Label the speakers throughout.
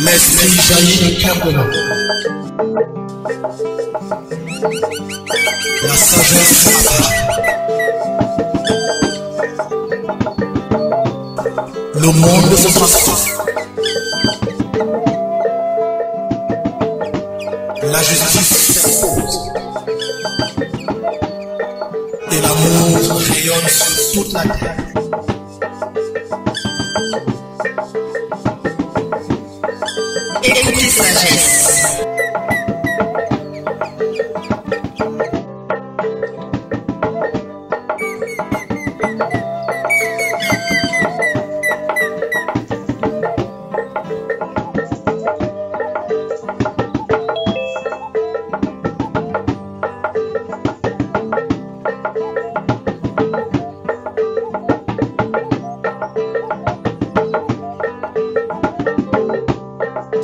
Speaker 1: L'esprit jaillit du cœur de l'homme. La sagesse apparaît. Le monde se transforme. La justice s'impose. Et l'amour rayonne sur toute la terre.
Speaker 2: Écoutez sagesse.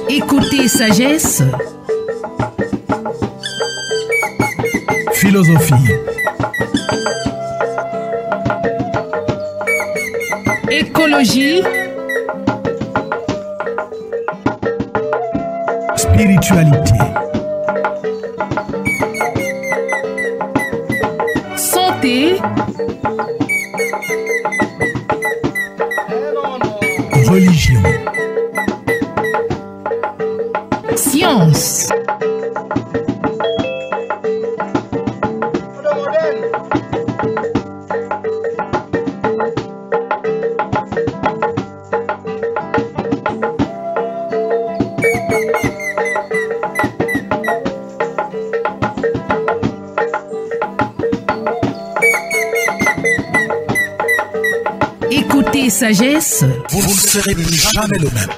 Speaker 3: Écoutez sagesse.
Speaker 4: Philosophie.
Speaker 3: Écologie.
Speaker 4: Spiritualité.
Speaker 3: Santé.
Speaker 4: Religion.
Speaker 3: Science. Écoutez sagesse.
Speaker 1: Vous ne serez plus jamais le même.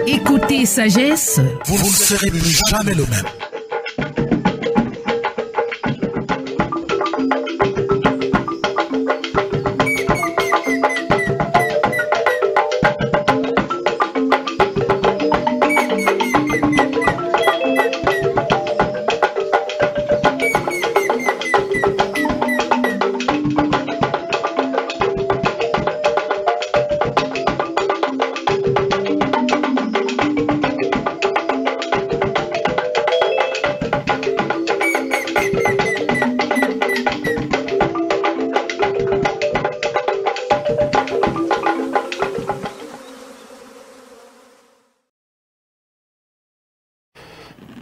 Speaker 3: Écoutez sagesse.
Speaker 1: Vous ne serez plus jamais le même.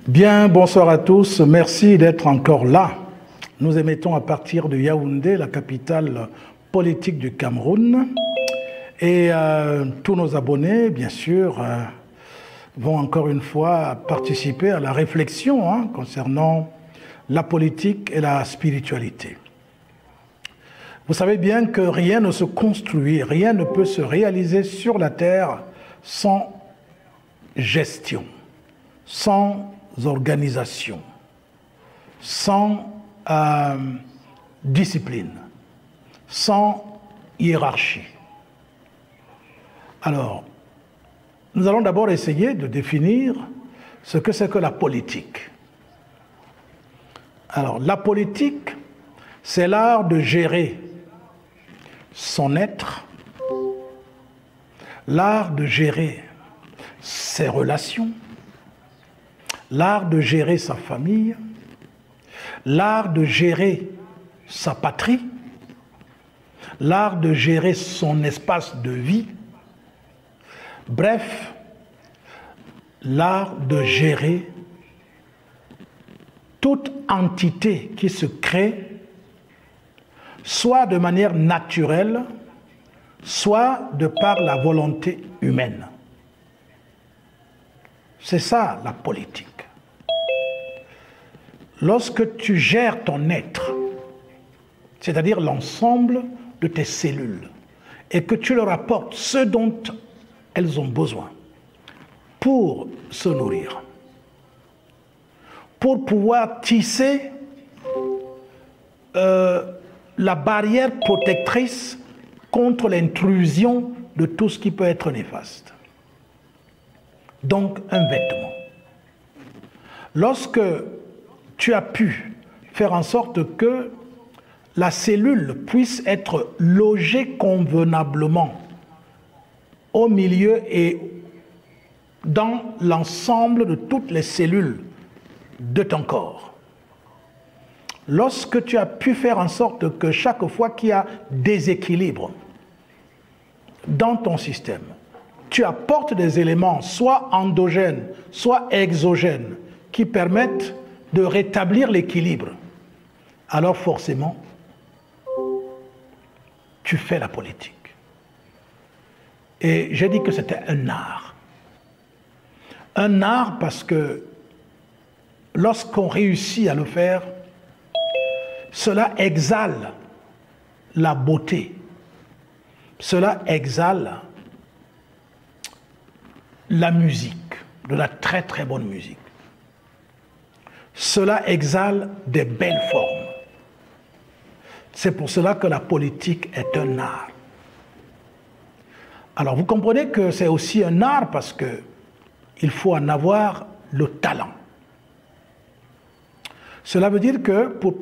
Speaker 4: Bien, bonsoir à tous. Merci d'être encore là. Nous émettons à partir de Yaoundé, la capitale politique du Cameroun. Et tous nos abonnés, bien sûr, vont encore une fois participer à la réflexion concernant la politique et la spiritualité. Vous savez bien que rien ne se construit, rien ne peut se réaliser sur la terre sans gestion, sans organisation, sans discipline, sans hiérarchie. Alors, nous allons d'abord essayer de définir ce que c'est que la politique. Alors, la politique, c'est l'art de gérer son être, l'art de gérer ses relations, l'art de gérer sa famille, l'art de gérer sa patrie, l'art de gérer son espace de vie, bref, l'art de gérer toute entité qui se crée, soit de manière naturelle, soit de par la volonté humaine. C'est ça la politique. Lorsque tu gères ton être, c'est-à-dire l'ensemble de tes cellules, et que tu leur apportes ce dont elles ont besoin pour se nourrir, pour pouvoir tisser la barrière protectrice contre l'intrusion de tout ce qui peut être néfaste. Donc, un vêtement. Lorsque tu as pu faire en sorte que la cellule puisse être logée convenablement au milieu et dans l'ensemble de toutes les cellules de ton corps. Lorsque tu as pu faire en sorte que chaque fois qu'il y a déséquilibre dans ton système, tu apportes des éléments soit endogènes, soit exogènes, qui permettent de rétablir l'équilibre, alors forcément, tu fais la politique. Et j'ai dit que c'était un art. Un art parce que lorsqu'on réussit à le faire, cela exhale la beauté. Cela exhale la musique, de la très très bonne musique. Cela exhale des belles formes. C'est pour cela que la politique est un art. Alors vous comprenez que c'est aussi un art parce qu'il faut en avoir le talent. Cela veut dire que pour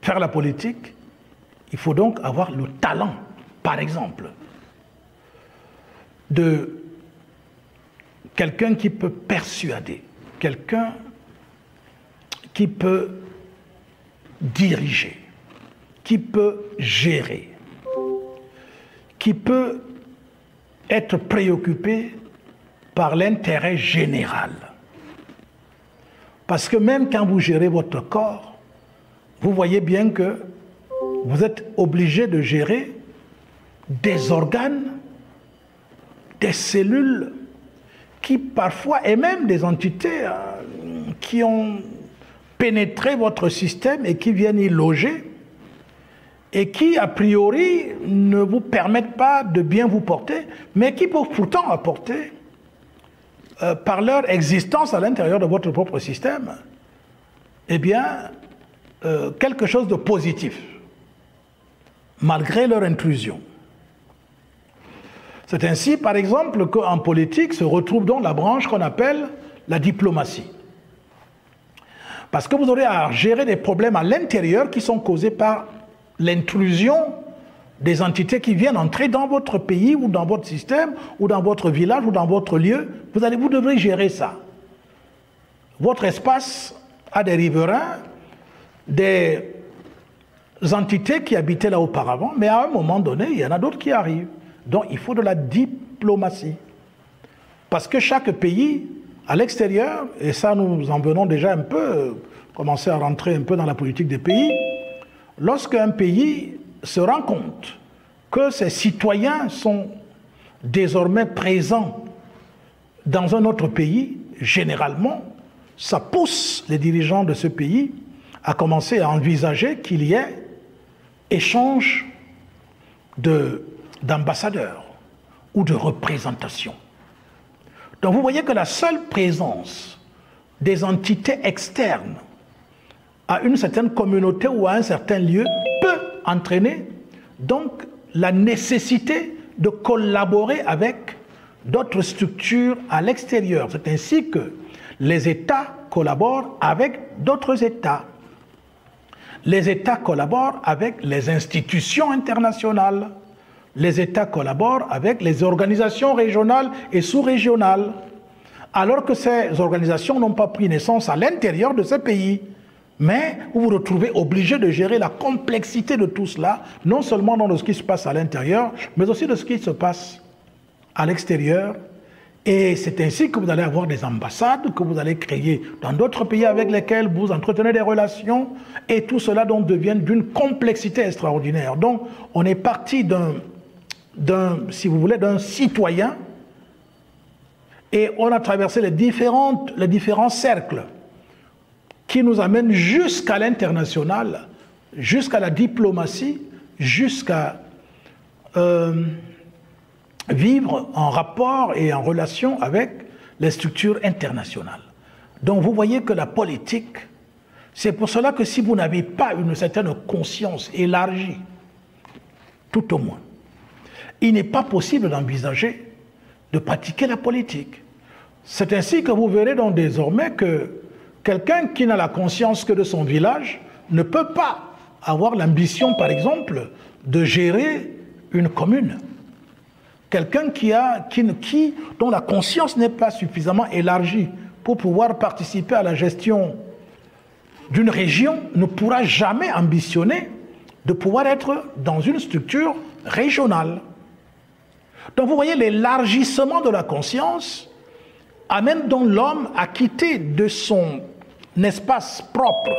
Speaker 4: faire la politique, il faut donc avoir le talent, par exemple, de quelqu'un qui peut persuader, quelqu'un qui peut diriger, qui peut gérer, qui peut être préoccupé par l'intérêt général. Parce que même quand vous gérez votre corps, vous voyez bien que vous êtes obligé de gérer des organes, des cellules qui parfois, et même des entités qui ont pénétré votre système et qui viennent y loger et qui, a priori, ne vous permettent pas de bien vous porter, mais qui peuvent pourtant apporter, par leur existence à l'intérieur de votre propre système, eh bien, quelque chose de positif, malgré leur intrusion. C'est ainsi, par exemple, qu'en politique se retrouve donc la branche qu'on appelle la diplomatie. Parce que vous aurez à gérer des problèmes à l'intérieur qui sont causés par l'intrusion des entités qui viennent entrer dans votre pays ou dans votre système ou dans votre village ou dans votre lieu. Vous devrez gérer ça. Votre espace a des riverains, des entités qui habitaient là auparavant, mais à un moment donné, il y en a d'autres qui arrivent. Donc il faut de la diplomatie. Parce que chaque pays, à l'extérieur, et ça nous en venons déjà un peu, commencer à rentrer un peu dans la politique des pays, lorsqu'un pays se rend compte que ses citoyens sont désormais présents dans un autre pays, généralement, ça pousse les dirigeants de ce pays à commencer à envisager qu'il y ait échange d'ambassadeurs ou de représentation. Donc vous voyez que la seule présence des entités externes à une certaine communauté ou à un certain lieu peut entraîner donc la nécessité de collaborer avec d'autres structures à l'extérieur. C'est ainsi que les États collaborent avec d'autres États. Les États collaborent avec les institutions internationales. Les États collaborent avec les organisations régionales et sous-régionales, alors que ces organisations n'ont pas pris naissance à l'intérieur de ces pays. Mais vous vous retrouvez obligé de gérer la complexité de tout cela, non seulement dans ce qui se passe à l'intérieur, mais aussi de ce qui se passe à l'extérieur. Et c'est ainsi que vous allez avoir des ambassades que vous allez créer dans d'autres pays avec lesquels vous entretenez des relations. Et tout cela donc devient d'une complexité extraordinaire. Donc on est parti si vous voulez, d'un citoyen, et on a traversé les différents cercles qui nous amènent jusqu'à l'international, jusqu'à la diplomatie, jusqu'à vivre en rapport et en relation avec les structures internationales. Donc vous voyez que la politique, c'est pour cela que si vous n'avez pas une certaine conscience élargie, tout au moins, il n'est pas possible d'envisager de pratiquer la politique. C'est ainsi que vous verrez donc désormais que quelqu'un qui n'a la conscience que de son village ne peut pas avoir l'ambition, par exemple, de gérer une commune. Quelqu'un dont la conscience n'est pas suffisamment élargie pour pouvoir participer à la gestion d'une région ne pourra jamais ambitionner de pouvoir être dans une structure régionale. Donc vous voyez, l'élargissement de la conscience amène donc l'homme à quitter de son espace propre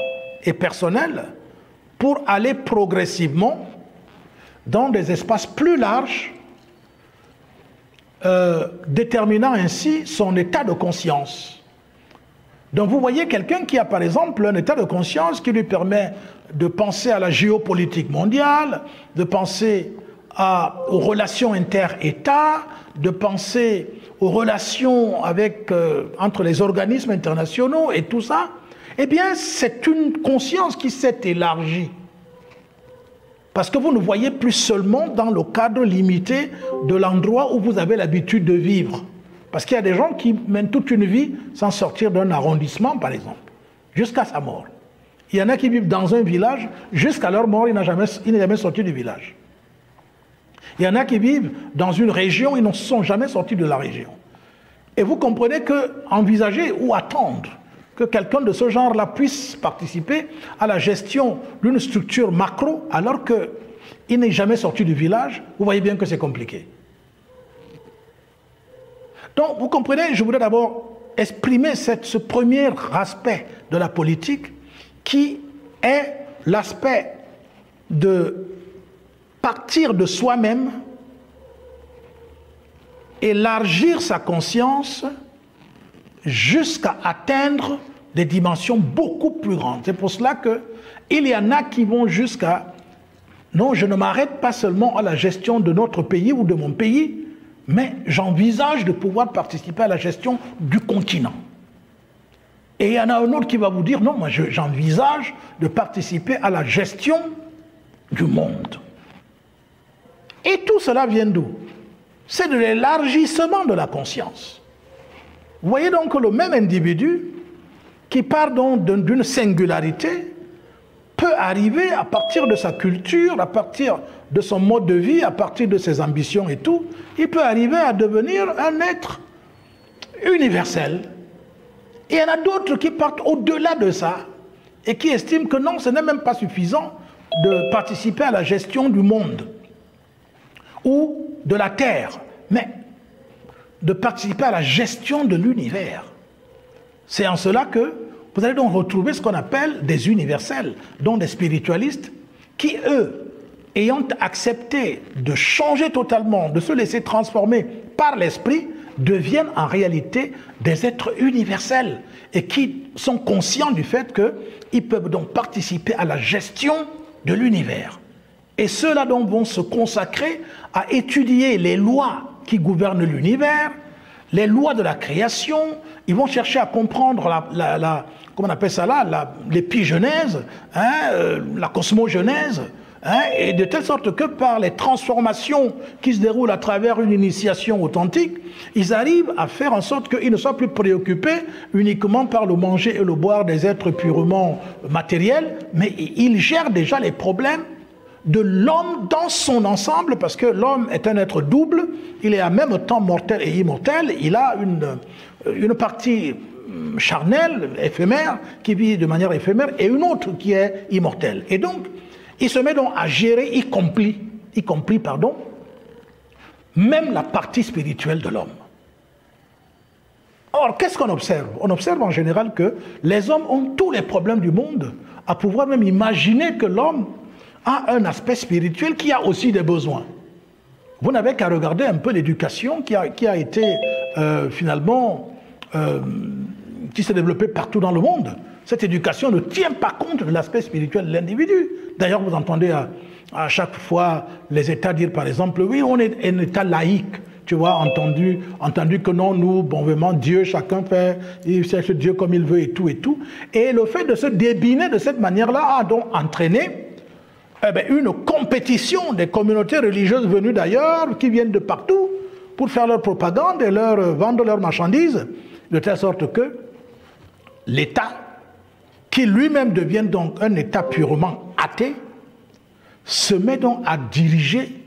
Speaker 4: et personnel pour aller progressivement dans des espaces plus larges, déterminant ainsi son état de conscience. Donc vous voyez quelqu'un qui a par exemple un état de conscience qui lui permet de penser à la géopolitique mondiale, de penser aux relations inter-États, de penser aux relations entre les organismes internationaux et tout ça, eh bien c'est une conscience qui s'est élargie. Parce que vous ne voyez plus seulement dans le cadre limité de l'endroit où vous avez l'habitude de vivre. Parce qu'il y a des gens qui mènent toute une vie sans sortir d'un arrondissement, par exemple, jusqu'à sa mort. Il y en a qui vivent dans un village, jusqu'à leur mort, il n'est jamais sorti du village. Il y en a qui vivent dans une région, ils ne sont jamais sortis de la région. Et vous comprenez qu'envisager ou attendre que quelqu'un de ce genre-là puisse participer à la gestion d'une structure macro alors qu'il n'est jamais sorti du village, vous voyez bien que c'est compliqué. Donc, vous comprenez, je voudrais d'abord exprimer ce premier aspect de la politique qui est l'aspect de partir de soi-même, élargir sa conscience jusqu'à atteindre des dimensions beaucoup plus grandes. C'est pour cela qu'il y en a qui vont jusqu'à non, je ne m'arrête pas seulement à la gestion de notre pays ou de mon pays, mais j'envisage de pouvoir participer à la gestion du continent. Et il y en a un autre qui va vous dire, non, moi j'envisage de participer à la gestion du monde. Et tout cela vient d'où? C'est de l'élargissement de la conscience. Vous voyez donc que le même individu qui part donc d'une singularité peut arriver à partir de sa culture, à partir de son mode de vie, à partir de ses ambitions et tout, il peut arriver à devenir un être universel. Et il y en a d'autres qui partent au-delà de ça et qui estiment que non, ce n'est même pas suffisant de participer à la gestion du monde ou de la Terre, mais de participer à la gestion de l'univers. C'est en cela que vous allez donc retrouver ce qu'on appelle des universels, dont des spiritualistes, qui eux, ayant accepté de changer totalement, de se laisser transformer par l'esprit, deviennent en réalité des êtres universels et qui sont conscients du fait qu'ils peuvent donc participer à la gestion de l'univers. Et ceux-là donc vont se consacrer à étudier les lois qui gouvernent l'univers, les lois de la création. Ils vont chercher à comprendre comment on appelle ça là, l'épigenèse, la cosmogenèse, hein, et de telle sorte que par les transformations qui se déroulent à travers une initiation authentique, ils arrivent à faire en sorte qu'ils ne soient plus préoccupés uniquement par le manger et le boire des êtres purement matériels, mais ils gèrent déjà les problèmes de l'homme dans son ensemble, parce que l'homme est un être double, il est en même temps mortel et immortel, il a une partie charnelle, éphémère, qui vit de manière éphémère, et une autre qui est immortelle. Et donc, il se met donc à gérer, y compris, même la partie spirituelle de l'homme. Or, qu'est-ce qu'on observe? On observe en général que les hommes ont tous les problèmes du monde, à pouvoir même imaginer que l'homme a un aspect spirituel qui a aussi des besoins. Vous n'avez qu'à regarder un peu l'éducation qui a été qui s'est développée partout dans le monde. Cette éducation ne tient pas compte de l'aspect spirituel de l'individu. D'ailleurs, vous entendez à chaque fois les États dire, par exemple, oui, on est un État laïque. Tu vois, entendu que non, nous, bon, vraiment, Dieu, chacun fait, il cherche Dieu comme il veut et tout et tout. Et le fait de se débiner de cette manière-là a donc entraîné une compétition des communautés religieuses venues d'ailleurs, qui viennent de partout, pour faire leur propagande et vendre leurs marchandises, de telle sorte que l'État, qui lui-même devient donc un État purement athée, se met donc à diriger,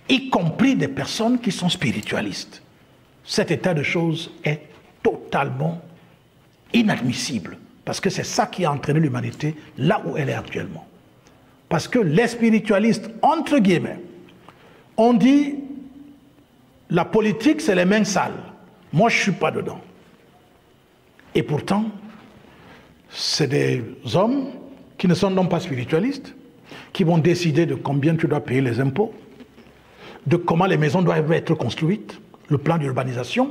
Speaker 4: y compris des personnes qui sont spiritualistes. Cet état de choses est totalement inadmissible, parce que c'est ça qui a entraîné l'humanité là où elle est actuellement. Parce que les spiritualistes, entre guillemets, ont dit la politique, c'est les mains sales. Moi, je ne suis pas dedans. Et pourtant, c'est des hommes qui ne sont non pas spiritualistes, qui vont décider de combien tu dois payer les impôts, de comment les maisons doivent être construites, le plan d'urbanisation,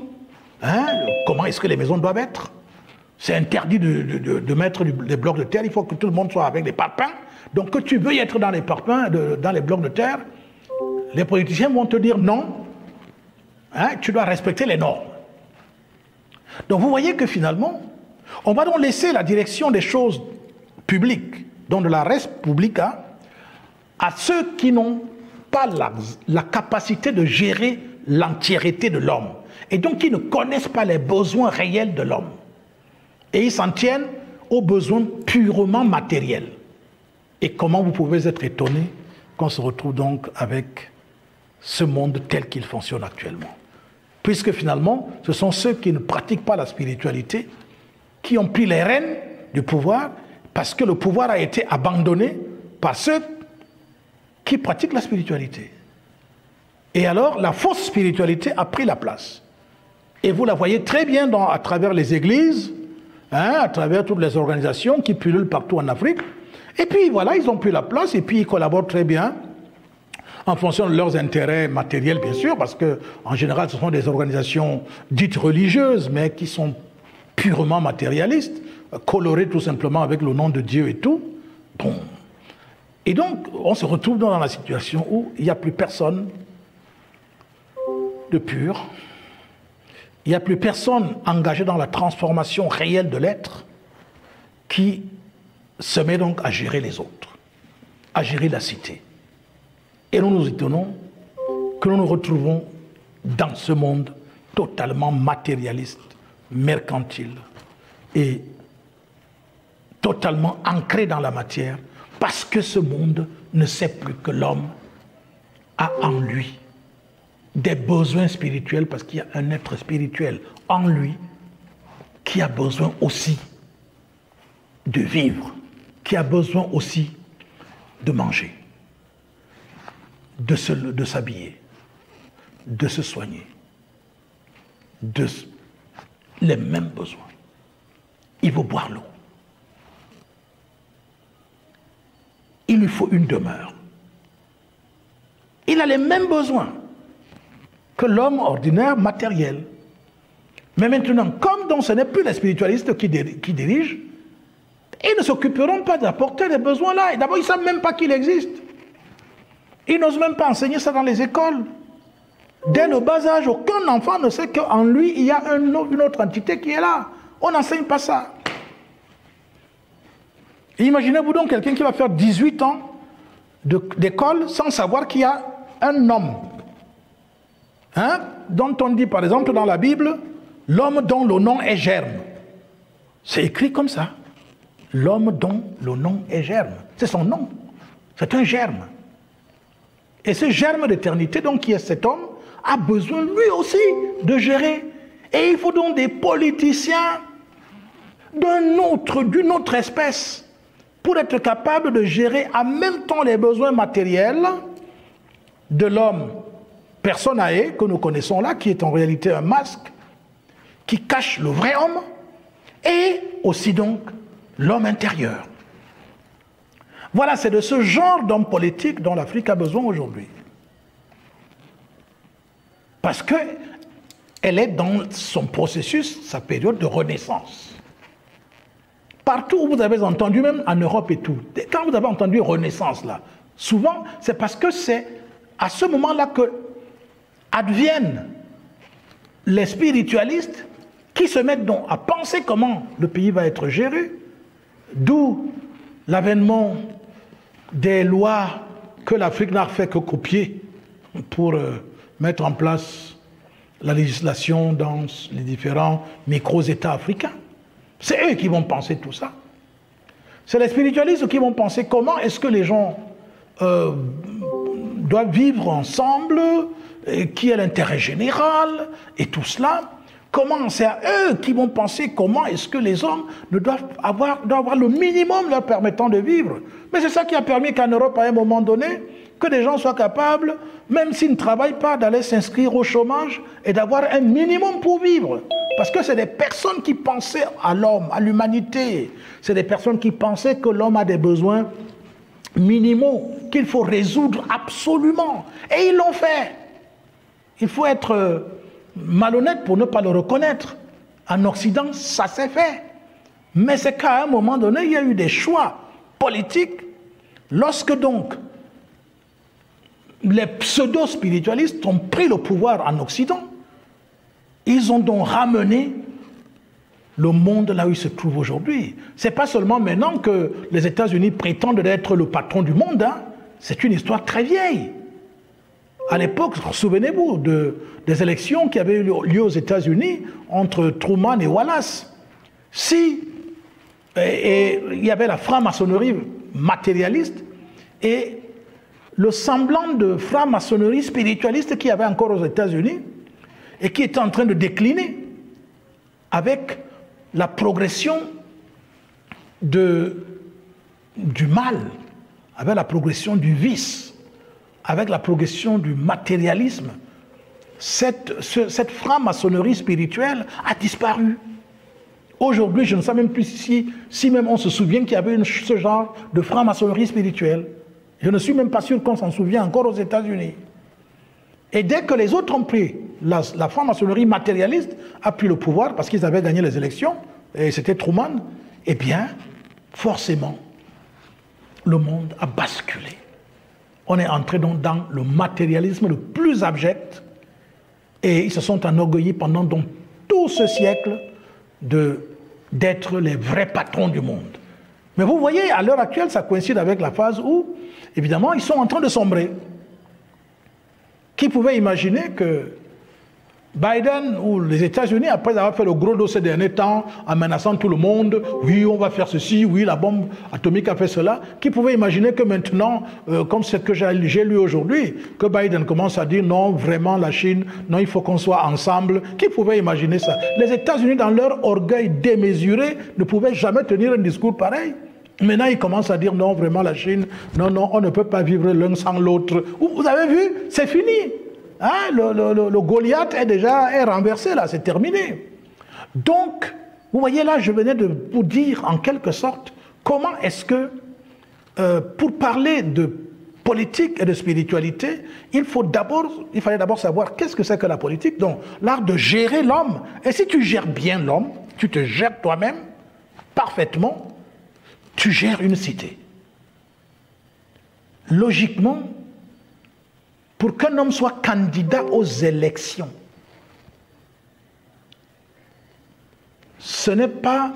Speaker 4: hein, comment est-ce que les maisons doivent être. C'est interdit de mettre des blocs de terre, il faut que tout le monde soit avec des parpaings. Donc que tu veuilles être dans les parpaings, dans les blocs de terre, les politiciens vont te dire non, hein, tu dois respecter les normes. Donc vous voyez que finalement, on va donc laisser la direction des choses publiques, donc de la res publica, à ceux qui n'ont pas la capacité de gérer l'entièreté de l'homme, et donc qui ne connaissent pas les besoins réels de l'homme. Et ils s'en tiennent aux besoins purement matériels. Et comment vous pouvez être étonné qu'on se retrouve donc avec ce monde tel qu'il fonctionne actuellement? Puisque finalement, ce sont ceux qui ne pratiquent pas la spiritualité qui ont pris les rênes du pouvoir, parce que le pouvoir a été abandonné par ceux qui pratiquent la spiritualité. Et alors, la fausse spiritualité a pris la place. Et vous la voyez très bien à travers les églises, hein, à travers toutes les organisations qui pullulent partout en Afrique. Et puis voilà, ils ont pris la place et puis ils collaborent très bien en fonction de leurs intérêts matériels, bien sûr, parce qu'en général, ce sont des organisations dites religieuses, mais qui sont purement matérialistes, colorées tout simplement avec le nom de Dieu et tout. Bon. Et donc, on se retrouve dans la situation où il n'y a plus personne de pur, il n'y a plus personne engagé dans la transformation réelle de l'être qui se met donc à gérer les autres, à gérer la cité. Et nous nous étonnons que nous nous retrouvons dans ce monde totalement matérialiste, mercantile et totalement ancré dans la matière, parce que ce monde ne sait plus que l'homme a en lui des besoins spirituels, parce qu'il y a un être spirituel en lui qui a besoin aussi de vivre, qui a besoin aussi de manger, de s'habiller, de se soigner, les mêmes besoins. Il veut boire l'eau. Il lui faut une demeure. Il a les mêmes besoins que l'homme ordinaire matériel. Mais maintenant, comme donc ce n'est plus les spiritualistes qui dirigent, ils ne s'occuperont pas d'apporter les besoins-là. Et d'abord, ils ne savent même pas qu'il existe. Ils n'osent même pas enseigner ça dans les écoles. Dès le bas âge, aucun enfant ne sait qu'en lui, il y a une autre entité qui est là. On n'enseigne pas ça. Et imaginez-vous donc quelqu'un qui va faire 18 ans d'école sans savoir qu'il y a un homme, hein, dont on dit par exemple dans la Bible, l'homme dont le nom est germe. C'est écrit comme ça. L'homme dont le nom est germe. C'est son nom. C'est un germe. Et ce germe d'éternité, donc qui est cet homme, a besoin lui aussi de gérer. Et il faut donc des politiciens d'une autre espèce pour être capable de gérer en même temps les besoins matériels de l'homme personae que nous connaissons là, qui est en réalité un masque, qui cache le vrai homme, et aussi donc l'homme intérieur. Voilà, c'est de ce genre d'homme politique dont l'Afrique a besoin aujourd'hui. Parce qu'elle est dans son processus, sa période de renaissance. Partout où vous avez entendu, même en Europe et tout, quand vous avez entendu renaissance là, souvent c'est parce que c'est à ce moment-là que adviennent les spiritualistes qui se mettent donc à penser comment le pays va être géré, d'où l'avènement des lois que l'Afrique n'a fait que copier pour mettre en place la législation dans les différents micro-États africains. C'est eux qui vont penser tout ça. C'est les spiritualistes qui vont penser comment est-ce que les gens doivent vivre ensemble, qui est l'intérêt général, et tout cela. Comment c'est à eux qui vont penser comment est-ce que les hommes doivent avoir le minimum leur permettant de vivre. Mais c'est ça qui a permis qu'en Europe, à un moment donné, que des gens soient capables, même s'ils ne travaillent pas, d'aller s'inscrire au chômage et d'avoir un minimum pour vivre. Parce que c'est des personnes qui pensaient à l'homme, à l'humanité. C'est des personnes qui pensaient que l'homme a des besoins minimaux, qu'il faut résoudre absolument. Et ils l'ont fait. Il faut être malhonnête pour ne pas le reconnaître. En Occident, ça s'est fait. Mais c'est qu'à un moment donné, il y a eu des choix politiques. Lorsque donc les pseudo-spiritualistes ont pris le pouvoir en Occident, ils ont donc ramené le monde là où il se trouve aujourd'hui. Ce n'est pas seulement maintenant que les États-Unis prétendent être le patron du monde, hein. C'est une histoire très vieille. À l'époque, souvenez-vous des élections qui avaient eu lieu aux États-Unis entre Truman et Wallace. Et il y avait la franc-maçonnerie matérialiste et le semblant de franc-maçonnerie spiritualiste qu'il y avait encore aux États-Unis et qui était en train de décliner avec la progression du mal, avec la progression du vice, avec la progression du matérialisme. Cette franc-maçonnerie spirituelle a disparu. Aujourd'hui, je ne sais même plus si même on se souvient qu'il y avait ce genre de franc-maçonnerie spirituelle. Je ne suis même pas sûr qu'on s'en souvient encore aux États-Unis. Et dès que les autres ont pris, la franc-maçonnerie matérialiste a pris le pouvoir parce qu'ils avaient gagné les élections, et c'était Truman, eh bien, forcément, le monde a basculé. On est entré donc dans le matérialisme le plus abject, et ils se sont enorgueillis pendant donc tout ce siècle d'être les vrais patrons du monde. Mais vous voyez, à l'heure actuelle, ça coïncide avec la phase où, évidemment, ils sont en train de sombrer. Qui pouvait imaginer que Biden ou les États-Unis, après avoir fait le gros dos ces derniers temps, en menaçant tout le monde, oui, on va faire ceci, oui, la bombe atomique a fait cela, qui pouvait imaginer que maintenant, comme ce que j'ai lu aujourd'hui, que Biden commence à dire non, vraiment la Chine, non, il faut qu'on soit ensemble. Qui pouvait imaginer ça? Les États-Unis, dans leur orgueil démesuré, ne pouvaient jamais tenir un discours pareil. Maintenant, ils commencent à dire non, vraiment la Chine, non, non, on ne peut pas vivre l'un sans l'autre. Vous avez vu? C'est fini. Hein, le Goliath est renversé, là, c'est terminé. Donc, vous voyez là, je venais de vous dire en quelque sorte comment est-ce que, pour parler de politique et de spiritualité, il fallait d'abord savoir qu'est-ce que c'est que la politique. Donc, l'art de gérer l'homme. Et si tu gères bien l'homme, tu te gères toi-même parfaitement, tu gères une cité. Logiquement, pour qu'un homme soit candidat aux élections, ce n'est pas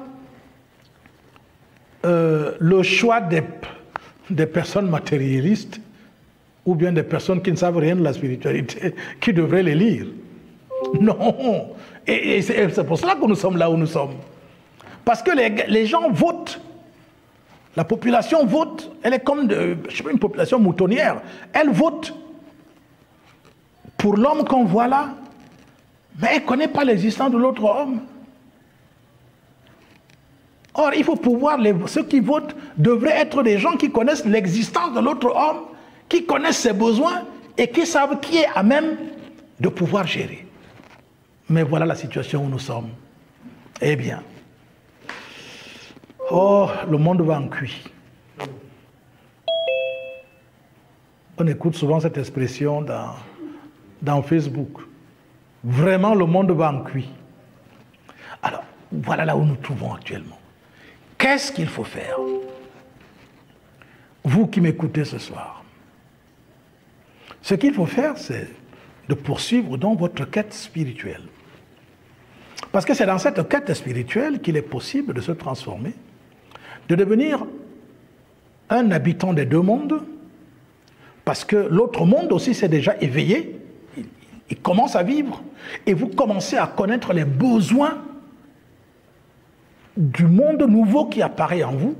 Speaker 4: le choix des des personnes matérialistes ou bien des personnes qui ne savent rien de la spiritualité qui devraient les lire. Non. Et c'est pour cela que nous sommes là où nous sommes. Parce que les gens votent. La population vote. Elle est comme je sais pas, une population moutonnière. Elle vote pour l'homme qu'on voit là. Mais elle ne connaît pas l'existence de l'autre homme. Or, il faut pouvoir, ceux qui votent devraient être des gens qui connaissent l'existence de l'autre homme, qui connaissent ses besoins et qui savent qui est à même de pouvoir gérer. Mais voilà la situation où nous sommes. Eh bien, oh, le monde va en cuit. On écoute souvent cette expression dans Facebook. Vraiment, le monde va en cuit. Alors, voilà là où nous nous trouvons actuellement. Qu'est-ce qu'il faut faire? Vous qui m'écoutez ce soir, ce qu'il faut faire, c'est de poursuivre donc votre quête spirituelle. Parce que c'est dans cette quête spirituelle qu'il est possible de se transformer, de devenir un habitant des deux mondes, parce que l'autre monde aussi s'est déjà éveillé, il commence à vivre, et vous commencez à connaître les besoins du monde nouveau qui apparaît en vous.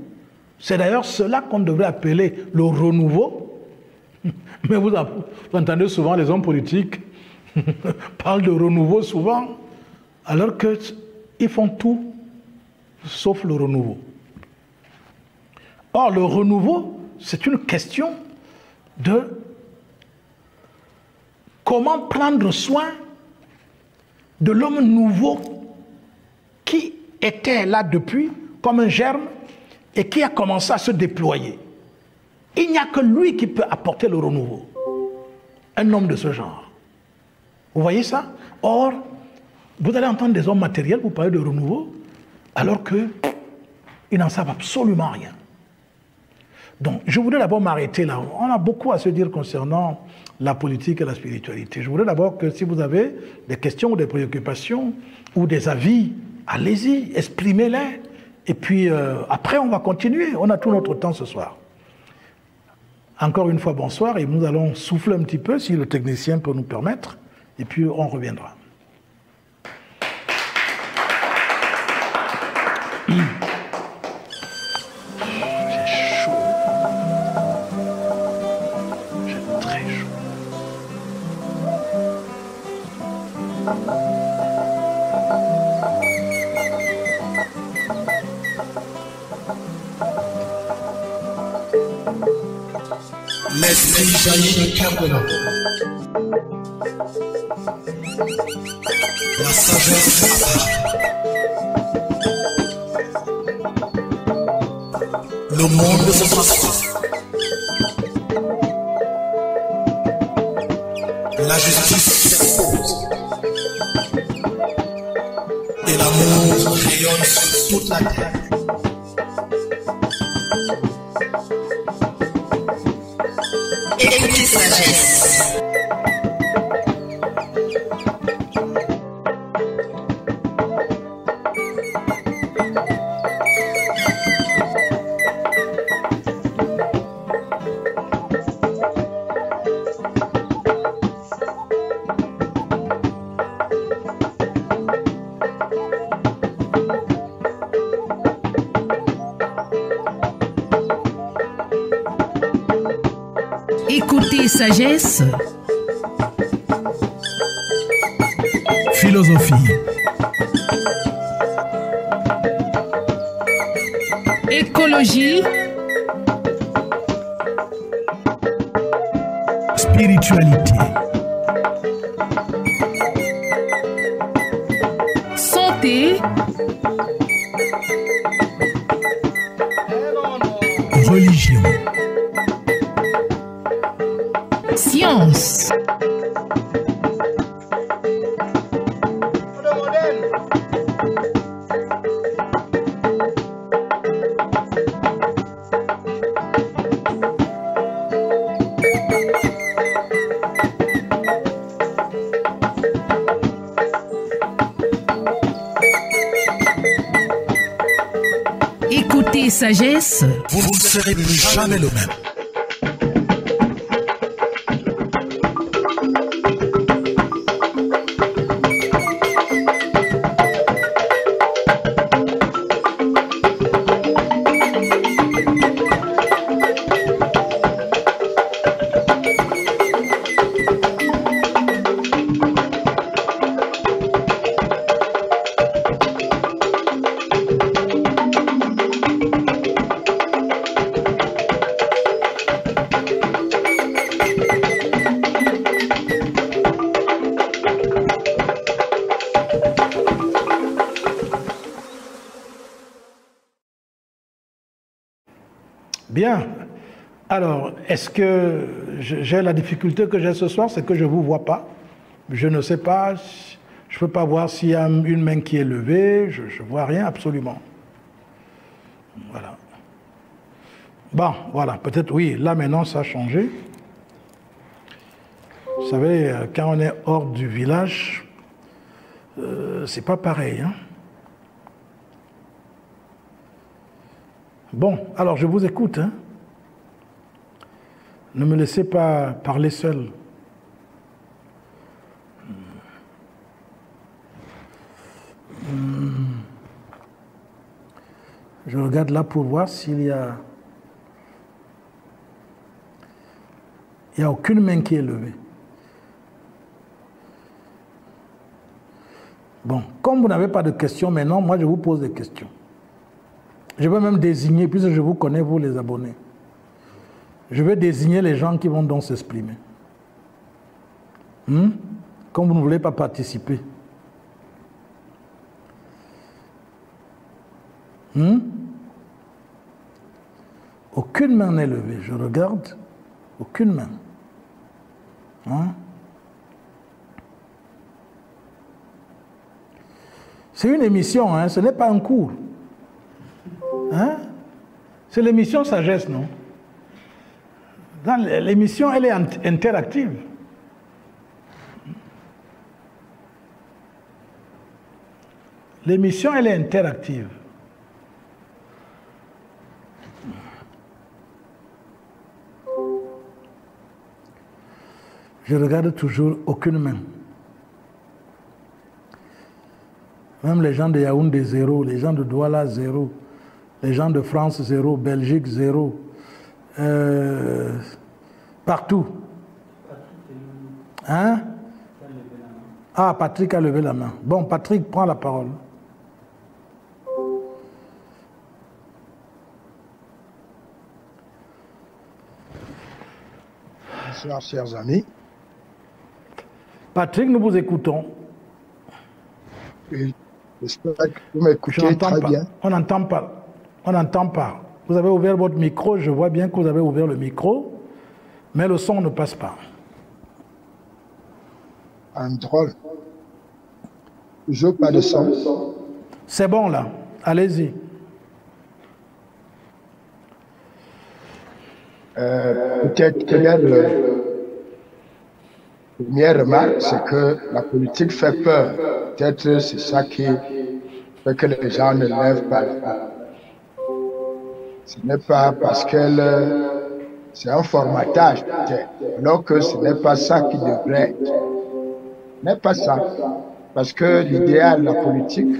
Speaker 4: C'est d'ailleurs cela qu'on devrait appeler le renouveau. Mais vous entendez souvent les hommes politiques parlent de renouveau souvent, alors qu'ils font tout sauf le renouveau. Or, le renouveau, c'est une question de comment prendre soin de l'homme nouveau qui était là depuis, comme un germe, et qui a commencé à se déployer. Il n'y a que lui qui peut apporter le renouveau. Un homme de ce genre. Vous voyez ça? Or, vous allez entendre des hommes matériels vous parler de renouveau, alors qu'ils n'en savent absolument rien. Donc, je voudrais d'abord m'arrêter là. On a beaucoup à se dire concernant la politique et la spiritualité. Je voudrais d'abord que si vous avez des questions ou des préoccupations ou des avis, allez-y, exprimez-les. Et puis, après, on va continuer. On a tout notre temps ce soir. Encore une fois, bonsoir. Et nous allons souffler un petit peu, si le technicien peut nous permettre. Et puis, on reviendra.
Speaker 1: L'esprit jaillit du Cameroun. La sagesse apparaît. Le monde se transforme. La justice s'impose. Et l'amour rayonne sur toute la terre. Écoutez sagesse.
Speaker 3: Écoutez sagesse.
Speaker 2: Philosophie.
Speaker 3: Écologie.
Speaker 2: Spiritualité.
Speaker 3: Santé.
Speaker 2: Religion.
Speaker 3: Science. et sagesse.
Speaker 1: Vous ne serez plus jamais le même.
Speaker 4: Bien. Alors, est-ce que j'ai la difficulté que j'ai ce soir, c'est que je ne vous vois pas. Je ne sais pas, je ne peux pas voir s'il y a une main qui est levée, je ne vois rien absolument. Voilà. Bon, voilà, peut-être oui, là maintenant ça a changé. Vous savez, quand on est hors du village, c'est pas pareil, hein. Bon, alors je vous écoute, hein. Ne me laissez pas parler seul. Je regarde là pour voir s'il y a... Il n'y a aucune main qui est levée. Bon, comme vous n'avez pas de questions maintenant, moi je vous pose des questions. Je vais même désigner, puisque je vous connais, vous les abonnés. Je vais désigner les gens qui vont donc s'exprimer. Comme vous ne voulez pas participer. Aucune main n'est levée. Je regarde. Aucune main. C'est une émission, hein, ce n'est pas un cours. Hein? C'est l'émission Sagesse, non? L'émission, elle est interactive. L'émission, elle est interactive. Je regarde toujours aucune main. Même les gens de Yaoundé, 0. Les gens de Douala, 0. Les gens de France, 0. Belgique, 0. Partout. Hein? Ah, Patrick a levé la main. Bon, Patrick, prends la parole.
Speaker 5: Bonsoir, chers amis.
Speaker 4: Patrick, nous vous écoutons.
Speaker 5: J'espère que vous m'écoutez très bien.
Speaker 4: On n'entend pas. On n'entend pas. Vous avez ouvert votre micro, je vois bien que vous avez ouvert le micro, mais le son ne passe pas.
Speaker 5: Un drôle. Toujours pas de son.
Speaker 4: C'est bon là, allez-y.
Speaker 5: Peut-être que première remarque, c'est que la politique fait peur. Peut-être c'est ça qui fait que les gens ne lèvent pas. Ce n'est pas parce qu'elle... c'est un formatage, peut-être. Alors que ce n'est pas ça qui devrait être. Ce n'est pas ça. Parce que l'idéal, la politique,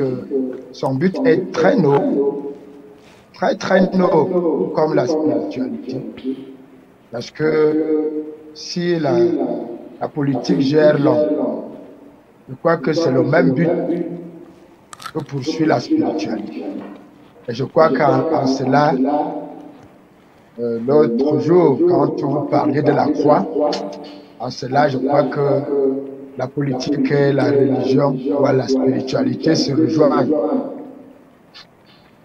Speaker 5: son but est très noble. Très, très noble, comme la spiritualité. Parce que si la politique gère l'homme, je crois que c'est le même but que poursuit la spiritualité. Et je crois qu'en cela, l'autre jour, quand vous parliez de la croix, en cela, je crois que la politique et la religion ou la spiritualité se rejoignent.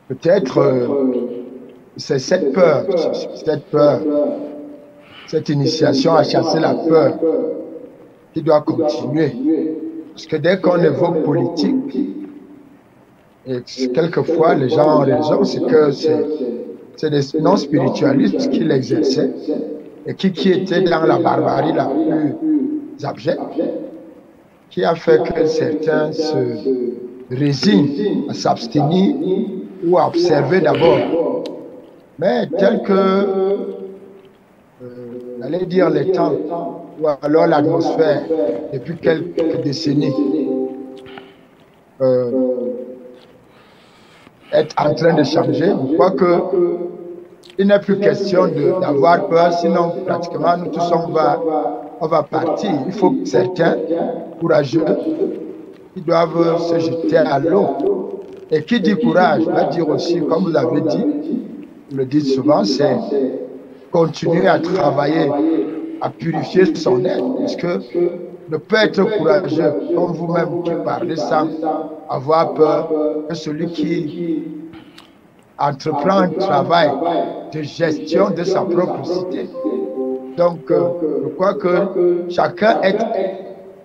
Speaker 5: Peut-être c'est cette peur, cette initiation à chasser la peur qui doit continuer. Parce que dès qu'on évoque politique, et quelquefois les gens ont raison, c'est que c'est des non-spiritualistes qui l'exerçaient et qui étaient dans la barbarie la plus abjecte, qui a fait que certains se résignent à s'abstenir ou à observer d'abord Mais tel que, j'allais dire les temps, ou alors l'atmosphère, depuis quelques décennies, est en train de changer. Je crois qu'il n'est plus question d'avoir peur, sinon pratiquement nous tous on va partir. Il faut que certains courageux qui doivent se jeter à l'eau. Et qui dit courage va dire aussi, comme vous l'avez dit, vous le dites souvent, c'est continuer à travailler, à purifier son être. Parce que ne peut être courageux, comme vous-même qui parlez, sans avoir peur, que celui qui entreprend un travail de gestion de sa propre cité. Donc, je crois que chacun est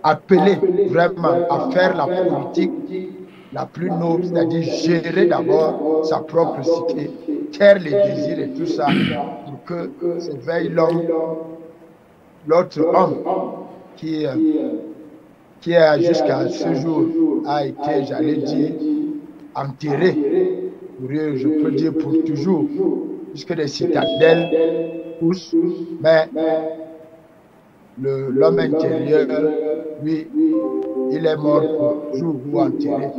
Speaker 5: appelé vraiment à faire la politique la plus noble, c'est-à-dire gérer d'abord sa propre cité, taire les désirs et tout ça, pour que s'éveille l'autre homme qui jusqu'à ce jour a été, j'allais dire, enterré, je peux dire pour toujours, puisque les citadelles poussent, mais l'homme intérieur, lui, il est mort pour toujours ou enterré.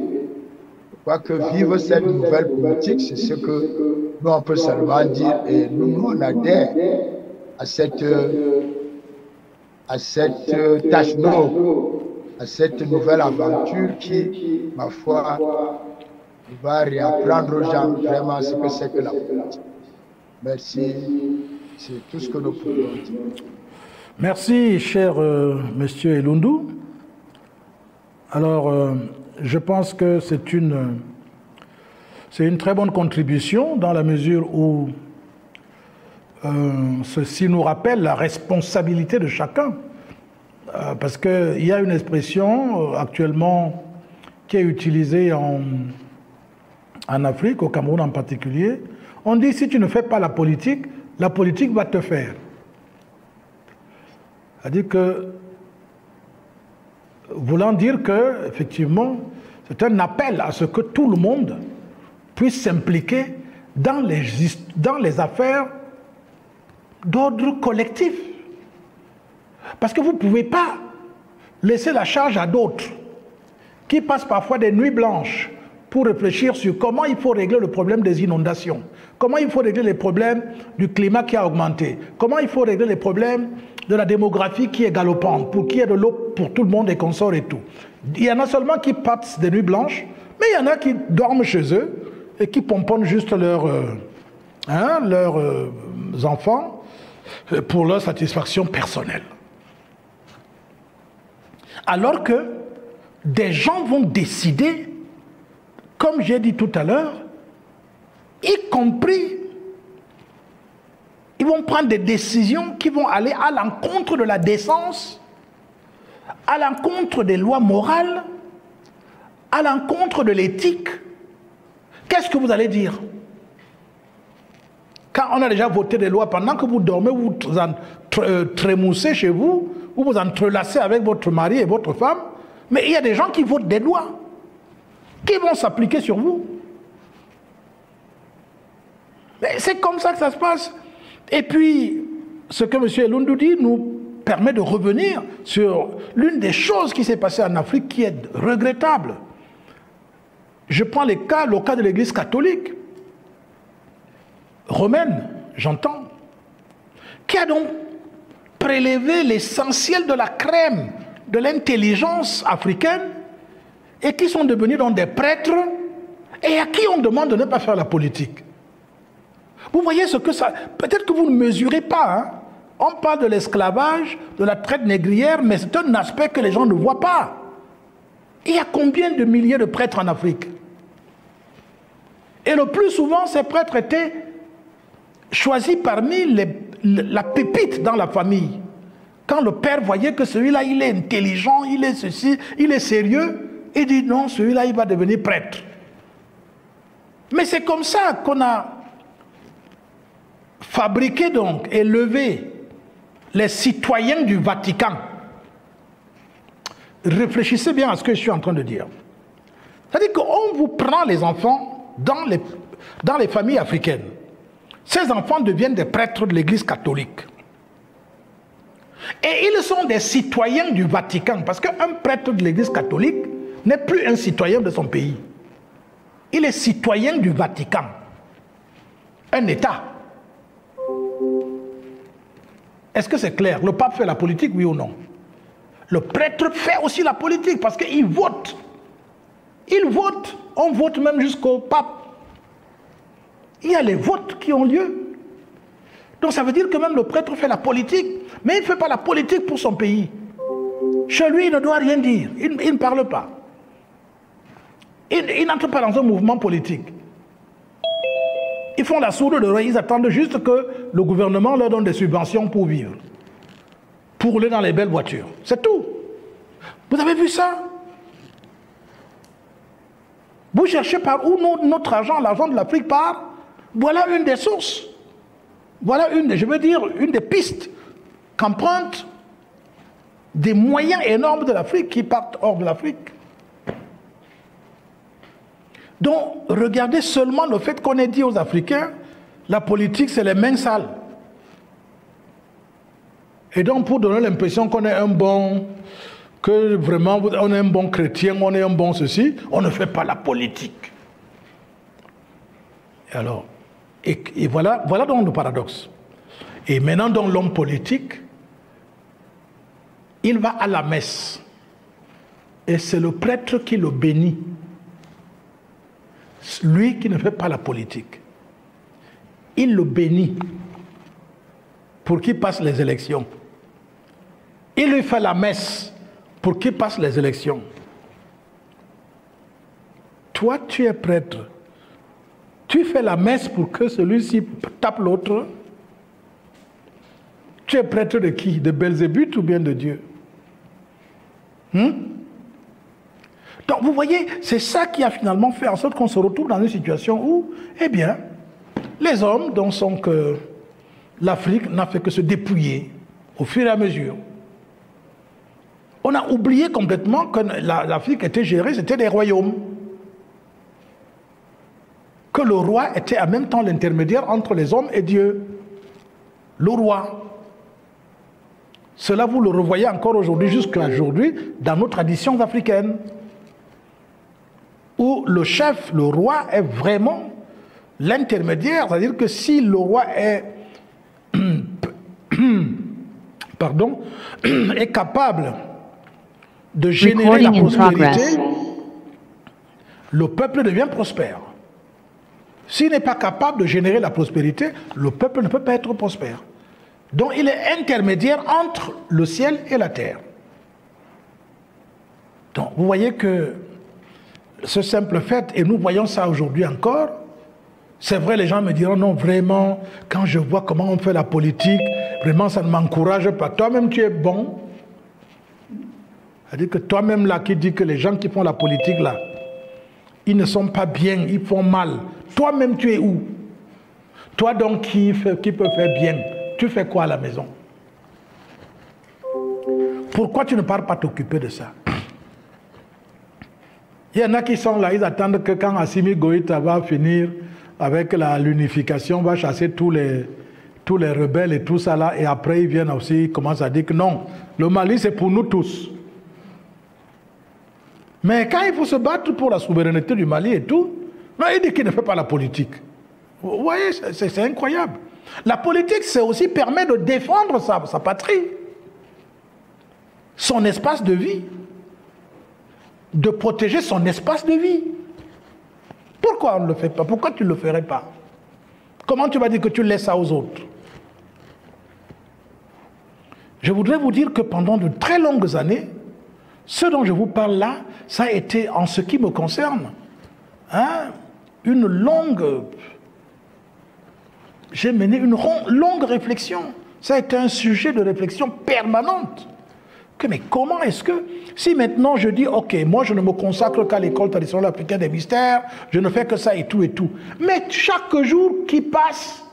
Speaker 5: Je crois que vivre cette nouvelle politique, c'est ce que nous on peut seulement dire, et nous on adhère à cette tâche noble, à cette nouvelle aventure qui, ma foi, va réapprendre aux gens vraiment ce que c'est que la politique. Merci, c'est tout ce que nous pouvons dire.
Speaker 4: Merci, cher monsieur Elundu. Alors, je pense que c'est une très bonne contribution dans la mesure où ceci nous rappelle la responsabilité de chacun. Parce qu'il y a une expression actuellement qui est utilisée en Afrique, au Cameroun en particulier. On dit si tu ne fais pas la politique va te faire. C'est-à-dire que, voulant dire que, effectivement, c'est un appel à ce que tout le monde puisse s'impliquer dans les affaires d'ordre collectif. Parce que vous ne pouvez pas laisser la charge à d'autres qui passent parfois des nuits blanches pour réfléchir sur comment il faut régler le problème des inondations, comment il faut régler les problèmes du climat qui a augmenté, comment il faut régler les problèmes de la démographie qui est galopante, pour qu'il y ait de l'eau pour tout le monde et qu'on sort et tout. Il y en a seulement qui passent des nuits blanches, mais il y en a qui dorment chez eux et qui pomponnent juste leurs enfants pour leur satisfaction personnelle. Alors que des gens vont décider, comme j'ai dit tout à l'heure, y compris, ils vont prendre des décisions qui vont aller à l'encontre de la décence, à l'encontre des lois morales, à l'encontre de l'éthique. Qu'est-ce que vous allez dire? Quand on a déjà voté des lois, pendant que vous dormez, vous trémoussez chez vous, vous vous entrelacez avec votre mari et votre femme, mais il y a des gens qui votent des lois qui vont s'appliquer sur vous. C'est comme ça que ça se passe. Et puis, ce que M. Elundu dit nous permet de revenir sur l'une des choses qui s'est passée en Afrique qui est regrettable. Je prends le cas de l'Église catholique, romaine, j'entends, qui a donc prélevé l'essentiel de la crème de l'intelligence africaine et qui sont devenus donc des prêtres et à qui on demande de ne pas faire la politique. Vous voyez ce que ça... Peut-être que vous ne mesurez pas. Hein? On parle de l'esclavage, de la traite négrière, mais c'est un aspect que les gens ne voient pas. Il y a combien de milliers de prêtres en Afrique? Et le plus souvent, ces prêtres étaient choisis parmi la pépite dans la famille. Quand le père voyait que celui-là, il est intelligent, il est ceci, il est sérieux, il dit non, celui-là, il va devenir prêtre. Mais c'est comme ça qu'on a fabriqué donc, élevé les citoyens du Vatican. Réfléchissez bien à ce que je suis en train de dire. C'est-à-dire qu'on vous prend les enfants dans les familles africaines. ces enfants deviennent des prêtres de l'Église catholique. Et ils sont des citoyens du Vatican, parce qu'un prêtre de l'Église catholique n'est plus un citoyen de son pays. Il est citoyen du Vatican, un État. Est-ce que c'est clair? Le pape fait la politique, oui ou non? Le prêtre fait aussi la politique, parce qu'il vote. Il vote. On vote même jusqu'au pape. Il y a les votes qui ont lieu. Donc ça veut dire que même le prêtre fait la politique, mais il ne fait pas la politique pour son pays. Chez lui, il ne doit rien dire. Il ne parle pas. Il n'entre pas dans un mouvement politique. Ils font la sourde oreille, ils attendent juste que le gouvernement leur donne des subventions pour vivre. Pour rouler dans les belles voitures. C'est tout. Vous avez vu ça? Vous cherchez par où notre argent, l'argent de l'Afrique part. Voilà une des sources. Voilà une des pistes qu'empruntent des moyens énormes de l'Afrique qui partent hors de l'Afrique. Donc, regardez seulement le fait qu'on ait dit aux Africains, la politique, c'est les mains sales. Et donc, pour donner l'impression qu'on est un bon, que vraiment on est un bon chrétien, on est un bon ceci, on ne fait pas la politique. Et alors, et voilà donc le paradoxe. Et maintenant, dans l'homme politique, il va à la messe. Et c'est le prêtre qui le bénit. Lui qui ne fait pas la politique. Il le bénit pour qu'il passe les élections. Il lui fait la messe pour qu'il passe les élections. Toi, tu es prêtre. Tu fais la messe pour que celui-ci tape l'autre. Tu es prêtre de qui? De Belzébuth ou bien de Dieu? Donc vous voyez, c'est ça qui a finalement fait en sorte qu'on se retrouve dans une situation où, eh bien, les hommes, dont sont que l'Afrique n'a fait que se dépouiller au fur et à mesure. On a oublié complètement que l'Afrique était gérée, c'était des royaumes. Que le roi était en même temps l'intermédiaire entre les hommes et Dieu. Le roi. Cela, vous le revoyez encore aujourd'hui, jusqu'à aujourd'hui, dans nos traditions africaines. Où le chef, le roi, est vraiment l'intermédiaire. C'est-à-dire que si le roi est, est capable de générer la prospérité, le peuple devient prospère. S'il n'est pas capable de générer la prospérité, le peuple ne peut pas être prospère. Donc il est intermédiaire entre le ciel et la terre. Donc vous voyez que ce simple fait, et nous voyons ça aujourd'hui encore, c'est vrai, les gens me diront, non, vraiment, quand je vois comment on fait la politique, vraiment ça ne m'encourage pas. Toi-même tu es bon. C'est-à-dire que toi-même là qui dis que les gens qui font la politique là, ils ne sont pas bien, ils font mal. Toi-même tu es où? Toi donc qui peut faire bien, tu fais quoi à la maison? Pourquoi tu ne pars pas t'occuper de ça? Il y en a qui sont là, ils attendent que quand Assimi Goïta va finir avec l'unification, va chasser tous les rebelles et tout ça là, et après ils viennent aussi, ils commencent à dire que non, le Mali c'est pour nous tous. Mais quand il faut se battre pour la souveraineté du Mali et tout, non, il dit qu'il ne fait pas la politique. Vous voyez, c'est incroyable. La politique, c'est aussi permettre de défendre sa patrie, son espace de vie, de protéger son espace de vie. Pourquoi on ne le fait pas? Pourquoi tu ne le ferais pas? Comment tu vas dire que tu laisses ça aux autres? Je voudrais vous dire que pendant de très longues années, ce dont je vous parle là, ça a été, en ce qui me concerne, une longue... J'ai mené une longue réflexion. Ça a été un sujet de réflexion permanente. Mais comment est-ce que, si maintenant je dis, ok, moi je ne me consacre qu'à l'école traditionnelle africaine des mystères, je ne fais que ça et tout, mais chaque jour qui passe,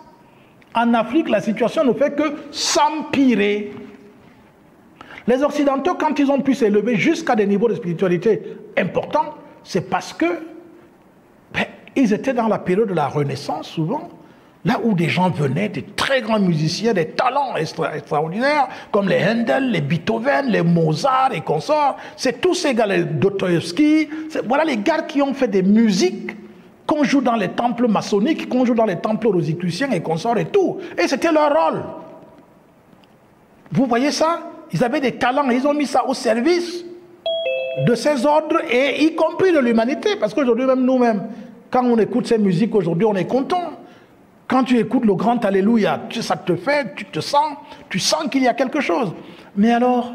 Speaker 4: en Afrique, la situation ne fait que s'empirer. Les Occidentaux, quand ils ont pu s'élever jusqu'à des niveaux de spiritualité importants, c'est parce que ils étaient dans la période de la Renaissance, souvent, là où des gens venaient, des très grands musiciens, des talents extraordinaires, comme les Handel, les Beethoven, les Mozart et consorts. C'est tous ces gars, les Dostoïevski, voilà les gars qui ont fait des musiques qu'on joue dans les temples maçonniques, qu'on joue dans les temples rosicruciens et consorts et tout. Et c'était leur rôle. Vous voyez ça? Ils avaient des talents et ils ont mis ça au service de ces ordres, et y compris de l'humanité. Parce qu'aujourd'hui, même nous-mêmes, quand on écoute ces musiques, aujourd'hui, on est content. Quand tu écoutes le grand Alléluia, ça te fait, tu sens qu'il y a quelque chose. Mais alors,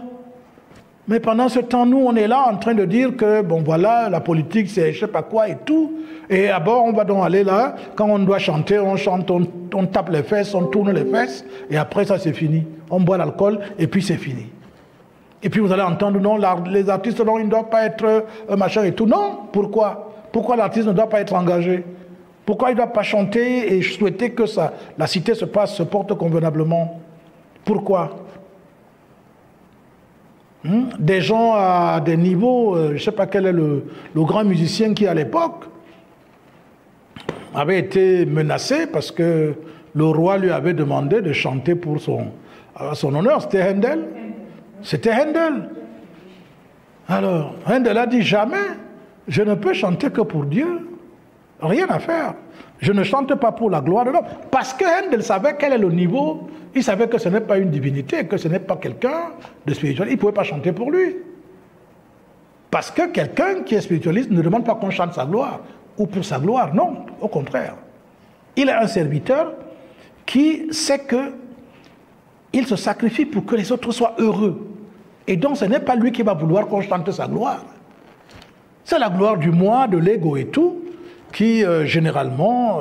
Speaker 4: mais pendant ce temps, nous, on est là en train de dire que, bon voilà, la politique, c'est je sais pas quoi et tout. Et d'abord, on va donc aller là, quand on doit chanter, on chante, on tape les fesses, on tourne les fesses, et après ça, c'est fini. On boit l'alcool, et puis c'est fini. Et puis vous allez entendre, non, les artistes, non, ils ne doivent pas être machin et tout. Non, pourquoi? Pourquoi l'artiste ne doit pas être engagé? Pourquoi il ne doit pas chanter et souhaiter que la cité se porte convenablement? Pourquoi? Des gens à des niveaux, je ne sais pas quel est le grand musicien qui à l'époque avait été menacé parce que le roi lui avait demandé de chanter pour son honneur. C'était Handel. C'était Handel. Alors, Handel a dit jamais, je ne peux chanter que pour Dieu. Rien à faire. Je ne chante pas pour la gloire de l'homme. Parce que Handel savait quel est le niveau. Il savait que ce n'est pas une divinité, que ce n'est pas quelqu'un de spirituel. Il ne pouvait pas chanter pour lui. Parce que quelqu'un qui est spiritualiste ne demande pas qu'on chante sa gloire ou pour sa gloire. Non, au contraire. Il est un serviteur qui sait qu'il se sacrifie pour que les autres soient heureux. Et donc ce n'est pas lui qui va vouloir qu'on chante sa gloire. C'est la gloire du moi, de l'ego et tout, qui généralement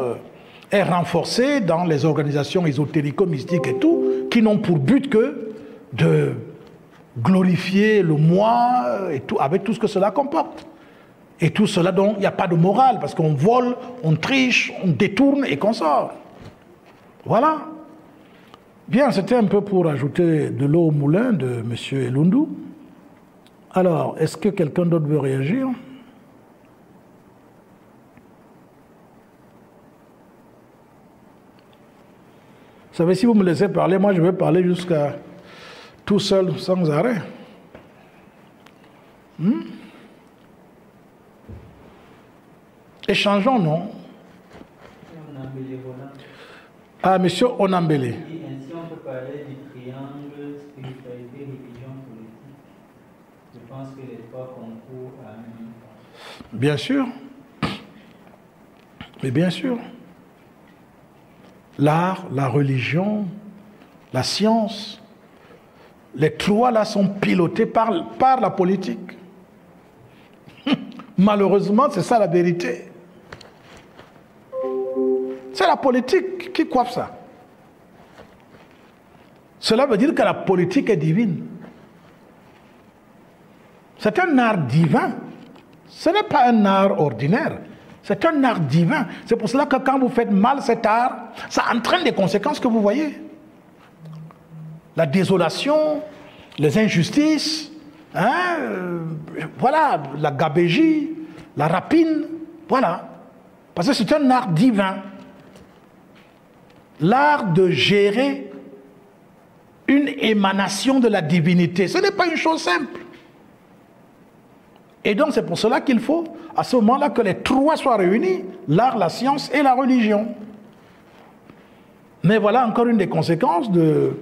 Speaker 4: est renforcée dans les organisations ésotérico-mystiques et tout, qui n'ont pour but que de glorifier le moi et tout, avec tout ce que cela comporte. Et tout cela, donc, il n'y a pas de morale, parce qu'on vole, on triche, on détourne et qu'on sort. Voilà. Bien, c'était un peu pour ajouter de l'eau au moulin de M. Elundu. Alors, est-ce que quelqu'un d'autre veut réagir? Vous savez, si vous me laissez parler, moi je vais parler jusqu'à tout seul, sans arrêt. Échangeons, non? Ah, monsieur Onambele.
Speaker 6: Ainsi, on peut parler du triangle spiritualité, religion, politique. Je pense que les trois concourent à un même temps.
Speaker 4: Bien sûr. Mais bien sûr. L'art, la religion, la science, les trois là sont pilotés par la politique. Malheureusement, c'est ça la vérité. C'est la politique qui coiffe ça. Cela veut dire que la politique est divine. C'est un art divin. Ce n'est pas un art ordinaire. C'est un art divin. C'est pour cela que quand vous faites mal cet art, ça entraîne des conséquences que vous voyez. La désolation, les injustices, voilà, la gabégie, la rapine, voilà. Parce que c'est un art divin. L'art de gérer une émanation de la divinité. Ce n'est pas une chose simple. Et donc c'est pour cela qu'il faut, à ce moment-là, que les trois soient réunis, l'art, la science et la religion. Mais voilà encore une des conséquences de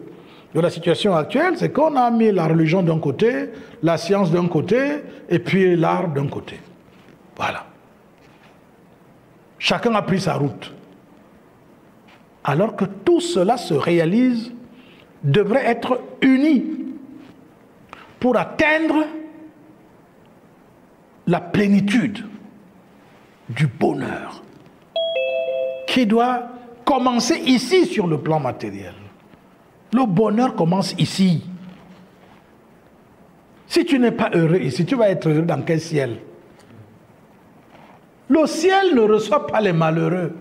Speaker 4: la situation actuelle, c'est qu'on a mis la religion d'un côté, la science d'un côté, et puis l'art d'un côté. Voilà. Chacun a pris sa route. Alors que tout cela se réalise, devrait être uni pour atteindre la plénitude du bonheur qui doit commencer ici sur le plan matériel. Le bonheur commence ici. Si tu n'es pas heureux ici, tu vas être heureux dans quel ciel? Le ciel ne reçoit pas les malheureux.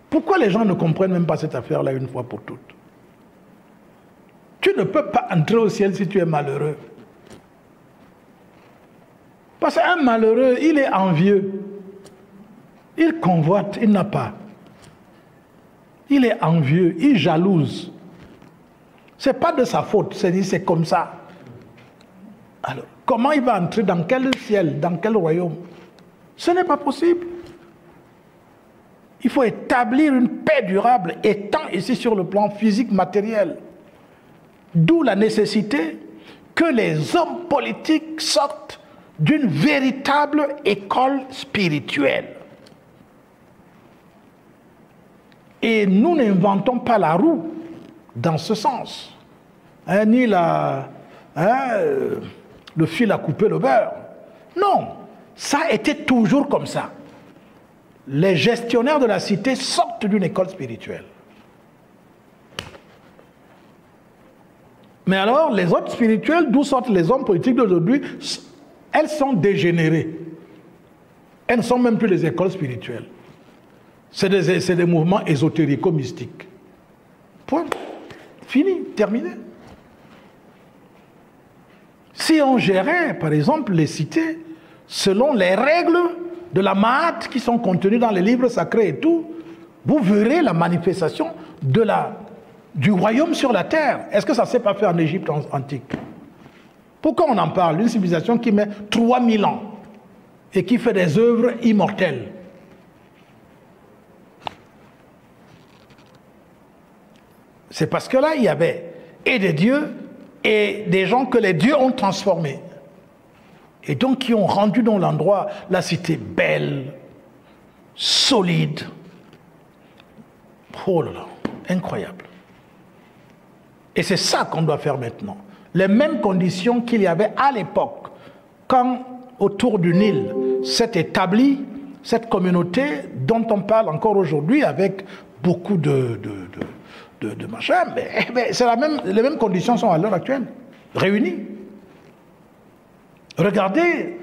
Speaker 4: Pourquoi les gens ne comprennent même pas cette affaire-là une fois pour toutes? Tu ne peux pas entrer au ciel si tu es malheureux. Parce qu'un malheureux, il est envieux. Il convoite, il n'a pas. Il est envieux, il jalouse. Ce n'est pas de sa faute, c'est comme ça. Alors, comment il va entrer dans quel ciel, dans quel royaume? Ce n'est pas possible. Il faut établir une paix durable, étant ici sur le plan physique, matériel. D'où la nécessité que les hommes politiques sortent d'une véritable école spirituelle. Et nous n'inventons pas la roue dans ce sens, ni le fil à couper le beurre. Non, ça a été toujours comme ça. Les gestionnaires de la cité sortent d'une école spirituelle. Mais alors, les autres spirituels, d'où sortent les hommes politiques d'aujourd'hui, elles sont dégénérées. Elles ne sont même plus des écoles spirituelles. C'est des mouvements ésotérico-mystiques. Point. Fini, terminé. Si on gérait, par exemple, les cités, selon les règles de la Maat qui sont contenues dans les livres sacrés et tout, vous verrez la manifestation du royaume sur la terre. Est-ce que ça ne s'est pas fait en Égypte antique? Pourquoi on en parle? Une civilisation qui met 3000 ans et qui fait des œuvres immortelles. C'est parce que là, il y avait et des dieux et des gens que les dieux ont transformés. Et donc qui ont rendu dans l'endroit la cité belle, solide. Oh là là, incroyable. Et c'est ça qu'on doit faire maintenant. Les mêmes conditions qu'il y avait à l'époque, quand autour du Nil s'est établie cette communauté dont on parle encore aujourd'hui avec beaucoup de machin, mais c'est les mêmes conditions sont à l'heure actuelle, réunies. Regardez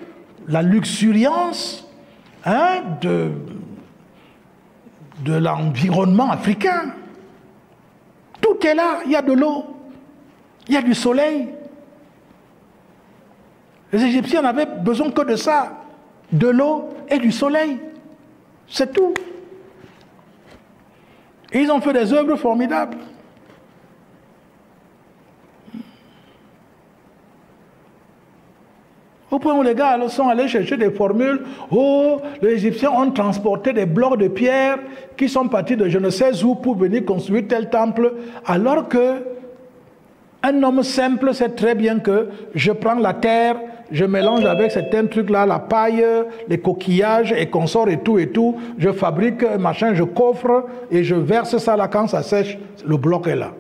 Speaker 4: la luxuriance de l'environnement africain. Tout est là, il y a de l'eau, il y a du soleil. Les Égyptiens n'avaient besoin que de ça, de l'eau et du soleil. C'est tout. Et ils ont fait des œuvres formidables. Au point où les gars sont allés chercher des formules. Oh, les Égyptiens ont transporté des blocs de pierre qui sont partis de je ne sais où pour venir construire tel temple. Alors que un homme simple sait très bien que je prends la terre, je mélange avec certains trucs-là, la paille, les coquillages et consorts et tout, je fabrique machin, je coffre et je verse ça là quand ça sèche, le bloc est là.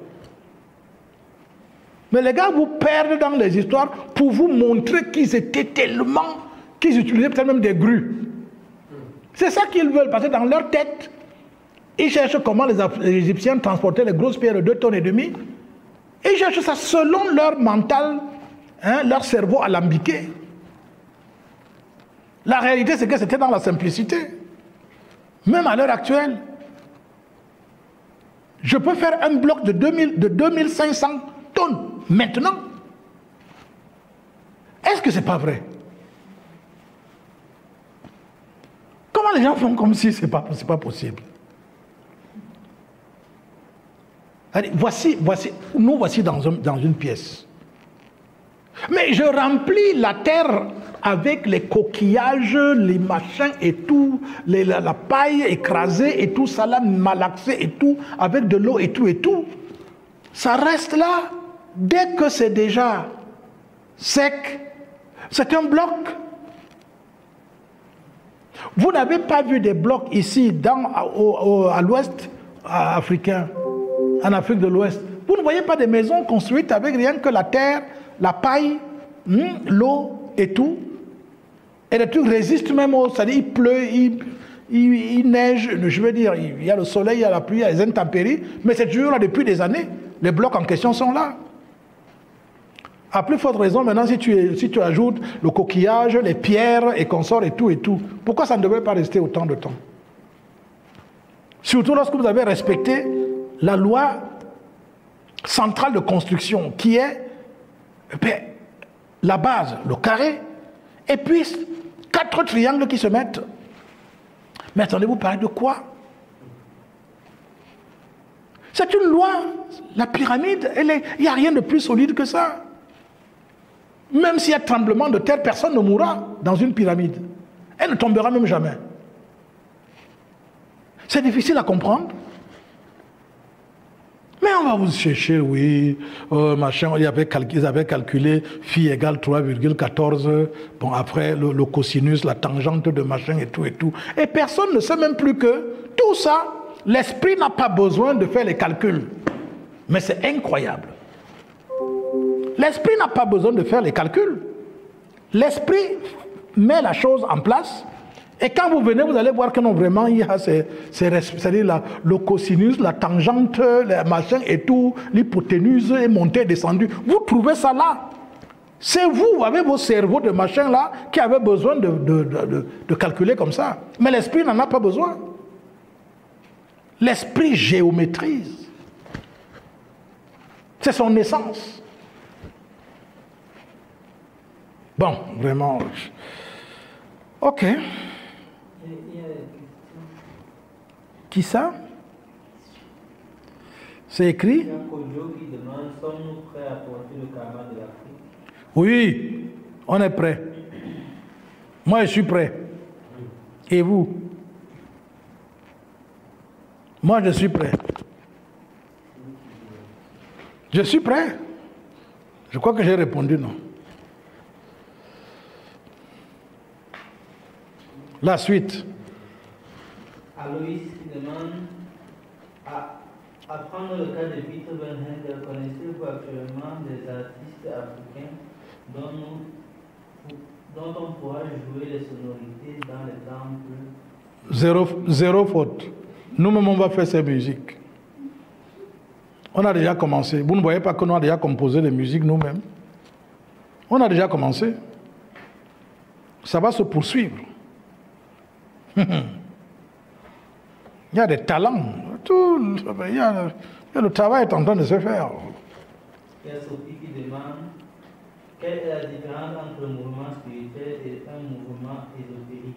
Speaker 4: Mais les gars vous perdent dans les histoires pour vous montrer qu'ils étaient tellement, qu'ils utilisaient peut-être même des grues. C'est ça qu'ils veulent, parce que dans leur tête, ils cherchent comment les Égyptiens transportaient les grosses pierres de 2,5 tonnes. Et ils cherchent ça selon leur mental, leur cerveau alambiqué. La réalité, c'est que c'était dans la simplicité. Même à l'heure actuelle, je peux faire un bloc de 2500 tonnes maintenant. Est-ce que c'est pas vrai? Comment les gens font comme si c'est pas possible? Allez, nous voici dans une pièce. Mais je remplis la terre avec les coquillages, les machins et tout, la paille écrasée et tout, ça là malaxé et tout, avec de l'eau et tout. Ça reste là. Dès que c'est déjà sec, c'est un bloc. Vous n'avez pas vu des blocs ici à l'ouest africain, en Afrique de l'Ouest. Vous ne voyez pas des maisons construites avec rien que la terre, la paille, l'eau et tout. Et les trucs résistent même c'est-à-dire il pleut, il neige, je veux dire, il y a le soleil, il y a la pluie, il y a les intempéries, mais c'est toujours là depuis des années. Les blocs en question sont là. À plus forte raison, maintenant, si tu ajoutes le coquillage, les pierres et consorts et tout, pourquoi ça ne devrait pas rester autant de temps? Surtout lorsque vous avez respecté la loi centrale de construction, qui est la base, le carré, et puis 4 triangles qui se mettent. Mais attendez, vous parlez de quoi? C'est une loi. La pyramide, il n'y a rien de plus solide que ça. Même s'il y a tremblement de terre, personne ne mourra dans une pyramide. Elle ne tombera même jamais. C'est difficile à comprendre. Mais on va vous chercher, oui, machin, ils avaient calculé phi égale 3,14, bon après le cosinus, la tangente de machin et tout. Et personne ne sait même plus que tout ça, l'esprit n'a pas besoin de faire les calculs. Mais c'est incroyable. L'esprit n'a pas besoin de faire les calculs. L'esprit met la chose en place. Et quand vous venez, vous allez voir que non, vraiment, il y a c'est-à-dire le cosinus, la tangente, le machin et tout, l'hypoténuse est montée, descendue. Vous trouvez ça là. C'est vous, avec vos cerveaux de machin là, qui avez besoin de calculer comme ça. Mais l'esprit n'en a pas besoin. L'esprit géométrise. C'est son essence. Bon, vraiment. Ok. Qui ça? C'est écrit?
Speaker 6: Il y a Kojo qui demande, sommes-nous prêts à porter le karma de l'Afrique?
Speaker 4: Oui, on est prêt. Moi, je suis prêt. Et vous? Moi, je suis prêt. Je suis prêt. Je crois que j'ai répondu non. La suite.
Speaker 6: Aloïs qui demande, à prendre le cas de Peter Van Hendel, connaissez-vous actuellement des artistes africains dont on pourra jouer les sonorités dans les temples?
Speaker 4: Zéro faute. Nous-mêmes, on va faire ces musiques. On a déjà commencé. Vous ne voyez pas que nous avons déjà composé les musiques nous-mêmes? On a déjà commencé. Ça va se poursuivre. Il y a des talents. Le travail est en train de se faire.
Speaker 6: Il y a Sophie qui demande quelle est la différence entre le mouvement spirituel et un mouvement ésotérique.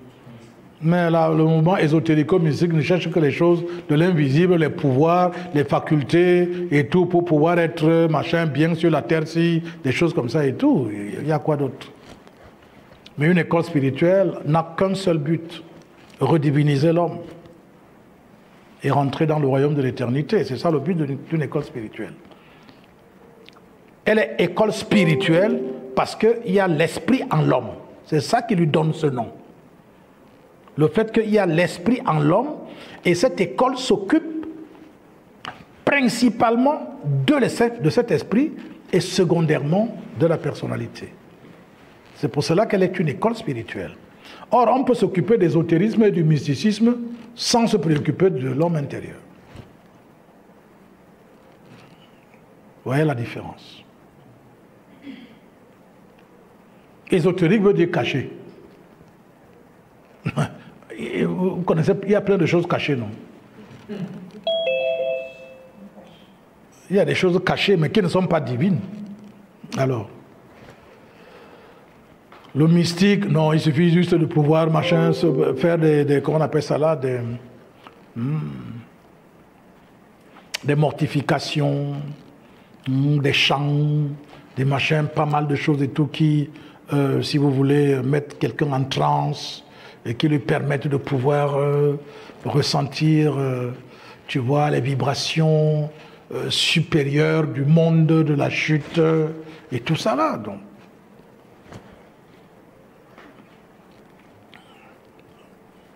Speaker 4: Mais là, le mouvement ésotérico-mystique ne cherche que les choses de l'invisible, les pouvoirs, les facultés et tout pour pouvoir être machin bien sur la terre, si des choses comme ça et tout. Il y a quoi d'autre? Mais une école spirituelle n'a qu'un seul but: rediviniser l'homme et rentrer dans le royaume de l'éternité. C'est ça le but d'une école spirituelle. Elle est école spirituelle parce qu'il y a l'esprit en l'homme. C'est ça qui lui donne ce nom. Le fait qu'il y a l'esprit en l'homme, et cette école s'occupe principalement de cet esprit et secondairement de la personnalité. C'est pour cela qu'elle est une école spirituelle. Or, on peut s'occuper d'ésotérisme et du mysticisme sans se préoccuper de l'homme intérieur. Vous voyez la différence. Ésotérique veut dire caché. Vous connaissez, il y a plein de choses cachées, non? Il y a des choses cachées, mais qui ne sont pas divines. Alors, le mystique, non, il suffit juste de pouvoir, machin, faire comment on appelle ça là, des mortifications, des chants, des machins, pas mal de choses et tout qui, si vous voulez, mettre quelqu'un en transe et qui lui permettent de pouvoir ressentir, tu vois, les vibrations supérieures du monde, de la chute et tout ça là, donc.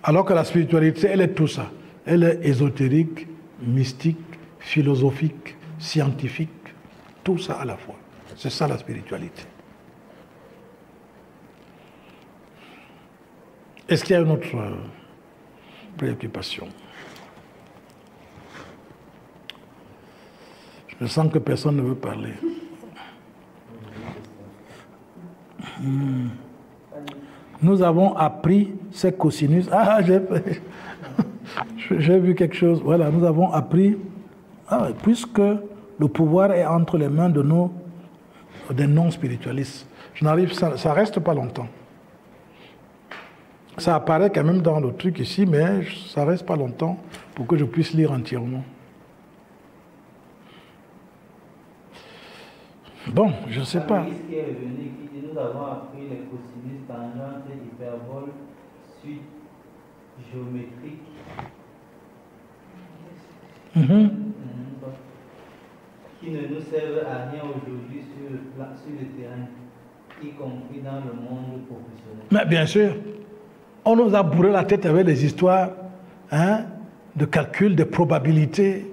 Speaker 4: Alors que la spiritualité, elle est tout ça. Elle est ésotérique, mystique, philosophique, scientifique, tout ça à la fois. C'est ça la spiritualité. Est-ce qu'il y a une autre préoccupation? Je sens que personne ne veut parler. Nous avons appris ces cosinus. Ah, j'ai vu quelque chose. Voilà, nous avons appris, puisque le pouvoir est entre les mains des non-spiritualistes. Ça reste pas longtemps. Ça apparaît quand même dans le truc ici, mais ça reste pas longtemps pour que je puisse lire entièrement. Bon, je ne sais pas.
Speaker 6: Qui est revenu, qui dit nous avons appris les cosinus, tangentes et hyperboles, suite géométrique. Qui ne nous servent à rien aujourd'hui sur le terrain, y compris dans le monde professionnel.
Speaker 4: Mais bien sûr, on nous a bourré la tête avec des histoires de calcul, de probabilités.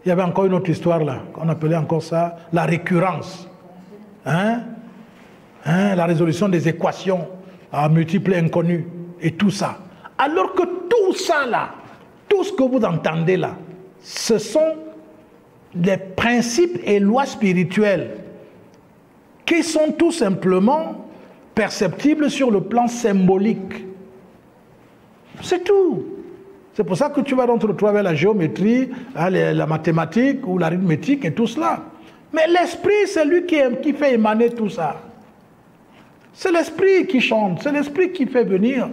Speaker 4: Il y avait encore une autre histoire là, qu'on appelait encore ça la récurrence. La résolution des équations à multiples inconnus et tout ça. Alors que tout ça là, tout ce que vous entendez là, ce sont des principes et lois spirituelles qui sont tout simplement perceptibles sur le plan symbolique. C'est tout. C'est pour ça que tu vas donc te retrouver avec la géométrie, la mathématique ou l'arithmétique et tout cela. Mais l'esprit, c'est lui qui fait émaner tout ça. C'est l'esprit qui chante, c'est l'esprit qui fait venir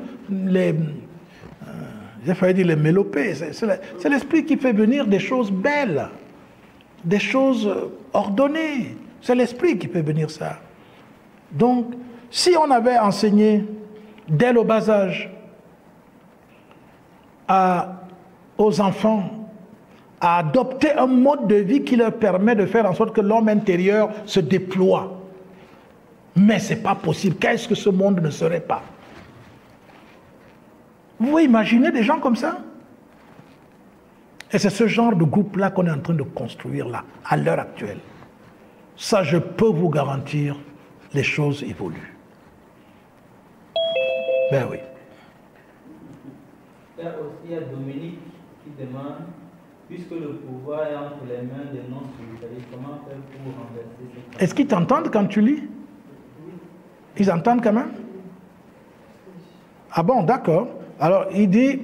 Speaker 4: j'ai failli dire les mélopées. C'est l'esprit qui fait venir des choses belles, des choses ordonnées. C'est l'esprit qui fait venir ça. Donc, si on avait enseigné dès le bas âge aux enfants à adopter un mode de vie qui leur permet de faire en sorte que l'homme intérieur se déploie. Mais ce n'est pas possible. Qu'est-ce que ce monde ne serait pas? Vous imaginez des gens comme ça? Et c'est ce genre de groupe-là qu'on est en train de construire là, à l'heure actuelle. Ça, je peux vous garantir, les choses évoluent. Ben oui.
Speaker 6: Il y a Dominique qui demande, puisque le pouvoir est entre les mains des non-spiritualistes, comment faire pour renverser cette...
Speaker 4: Est-ce qu'ils t'entendent quand tu lis? Ils entendent quand même? Ah bon, d'accord. Alors, il dit...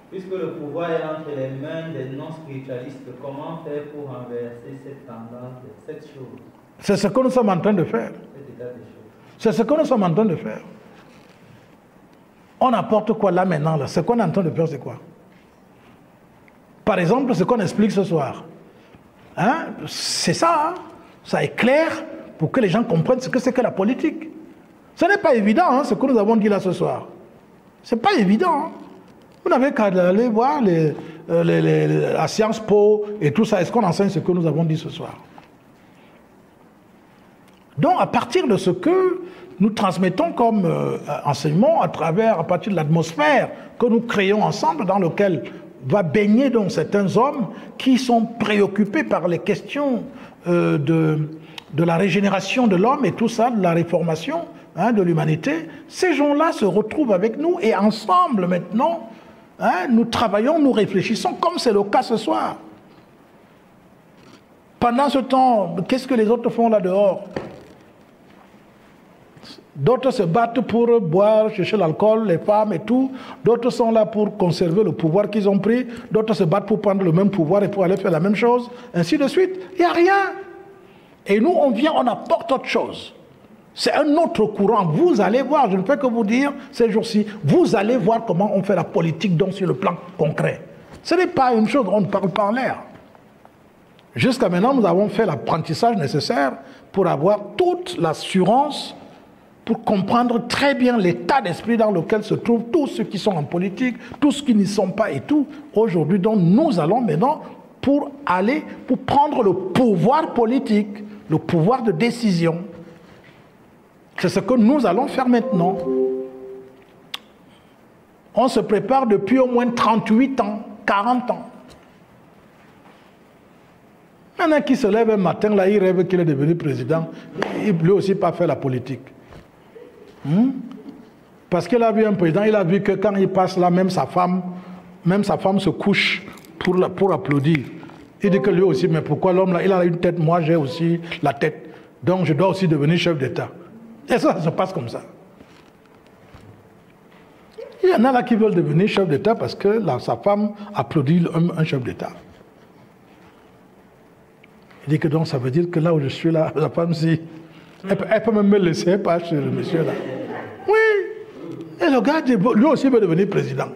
Speaker 6: Puisque le pouvoir est entre les mains des non-spiritualistes, comment faire pour renverser cette tendance, cette chose?
Speaker 4: C'est ce que nous sommes en train de faire.
Speaker 6: Cet état des choses.
Speaker 4: C'est ce que nous sommes en train de faire. On apporte quoi là maintenant là? Ce qu'on est en train de faire, c'est quoi? Par exemple, ce qu'on explique ce soir. C'est ça. Ça est clair pour que les gens comprennent ce que c'est que la politique. Ce n'est pas évident, ce que nous avons dit là ce soir. Ce n'est pas évident. Vous n'avez qu'à aller voir la Sciences Po et tout ça. Est-ce qu'on enseigne ce que nous avons dit ce soir? Donc, à partir de ce que nous transmettons comme enseignement, à partir de l'atmosphère que nous créons ensemble, dans lequel va baigner donc certains hommes qui sont préoccupés par les questions de la régénération de l'homme et tout ça, de la réformation de l'humanité, ces gens-là se retrouvent avec nous et ensemble maintenant, nous travaillons, nous réfléchissons comme c'est le cas ce soir. Pendant ce temps, qu'est-ce que les autres font là dehors? D'autres se battent pour boire, chercher l'alcool, les femmes et tout. D'autres sont là pour conserver le pouvoir qu'ils ont pris. D'autres se battent pour prendre le même pouvoir et pour aller faire la même chose. Ainsi de suite. Il n'y a rien. Et nous, on vient, on apporte autre chose. C'est un autre courant. Vous allez voir, je ne fais que vous dire ces jours-ci, vous allez voir comment on fait la politique donc sur le plan concret. Ce n'est pas une chose, on ne parle pas en l'air. Jusqu'à maintenant, nous avons fait l'apprentissage nécessaire pour avoir toute l'assurance, pour comprendre très bien l'état d'esprit dans lequel se trouvent tous ceux qui sont en politique, tous ceux qui n'y sont pas et tout. Aujourd'hui, donc, nous allons maintenant pour prendre le pouvoir politique, le pouvoir de décision. C'est ce que nous allons faire maintenant. On se prépare depuis au moins 38 ans, 40 ans. Il y en a qui se lève un matin, là, il rêve qu'il est devenu président. Il ne veut aussi pas faire la politique. Parce qu'il a vu un président, il a vu que quand il passe là, même sa femme se couche pour applaudir. Il dit que lui aussi, mais pourquoi l'homme là, il a une tête, moi j'ai aussi la tête. Donc je dois aussi devenir chef d'État. Et ça se passe comme ça. Il y en a là qui veulent devenir chef d'État parce que là, sa femme applaudit un chef d'État. Il dit que donc ça veut dire que là où je suis là, la femme si... Elle peut même me laisser pas chez le monsieur là. Oui. Et le gars, lui aussi veut devenir président.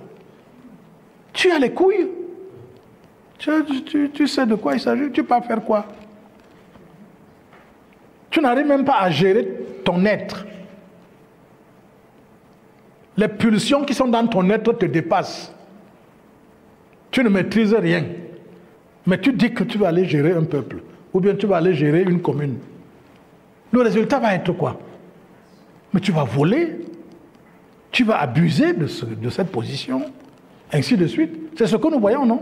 Speaker 4: Tu as les couilles. Tu sais de quoi il s'agit. Tu peux faire quoi? Tu n'arrives même pas à gérer ton être. Les pulsions qui sont dans ton être te dépassent. Tu ne maîtrises rien. Mais tu dis que tu vas aller gérer un peuple. Ou bien tu vas aller gérer une commune. Le résultat va être quoi? Mais tu vas voler. Tu vas abuser de cette position. Ainsi de suite. C'est ce que nous voyons, non?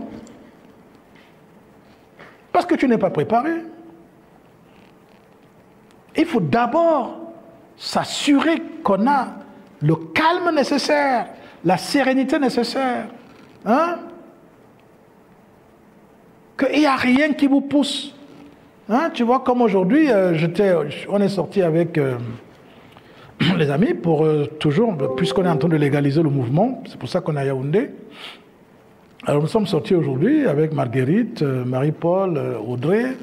Speaker 4: Parce que tu n'es pas préparé. Il faut d'abord s'assurer qu'on a le calme nécessaire, la sérénité nécessaire. Hein? Qu'il n'y a rien qui vous pousse. Hein? Tu vois, comme aujourd'hui, on est sorti avec les amis pour toujours, puisqu'on est en train de légaliser le mouvement, c'est pour ça qu'on est à Yaoundé. Alors nous sommes sortis aujourd'hui avec Marguerite, Marie-Paul, Audrey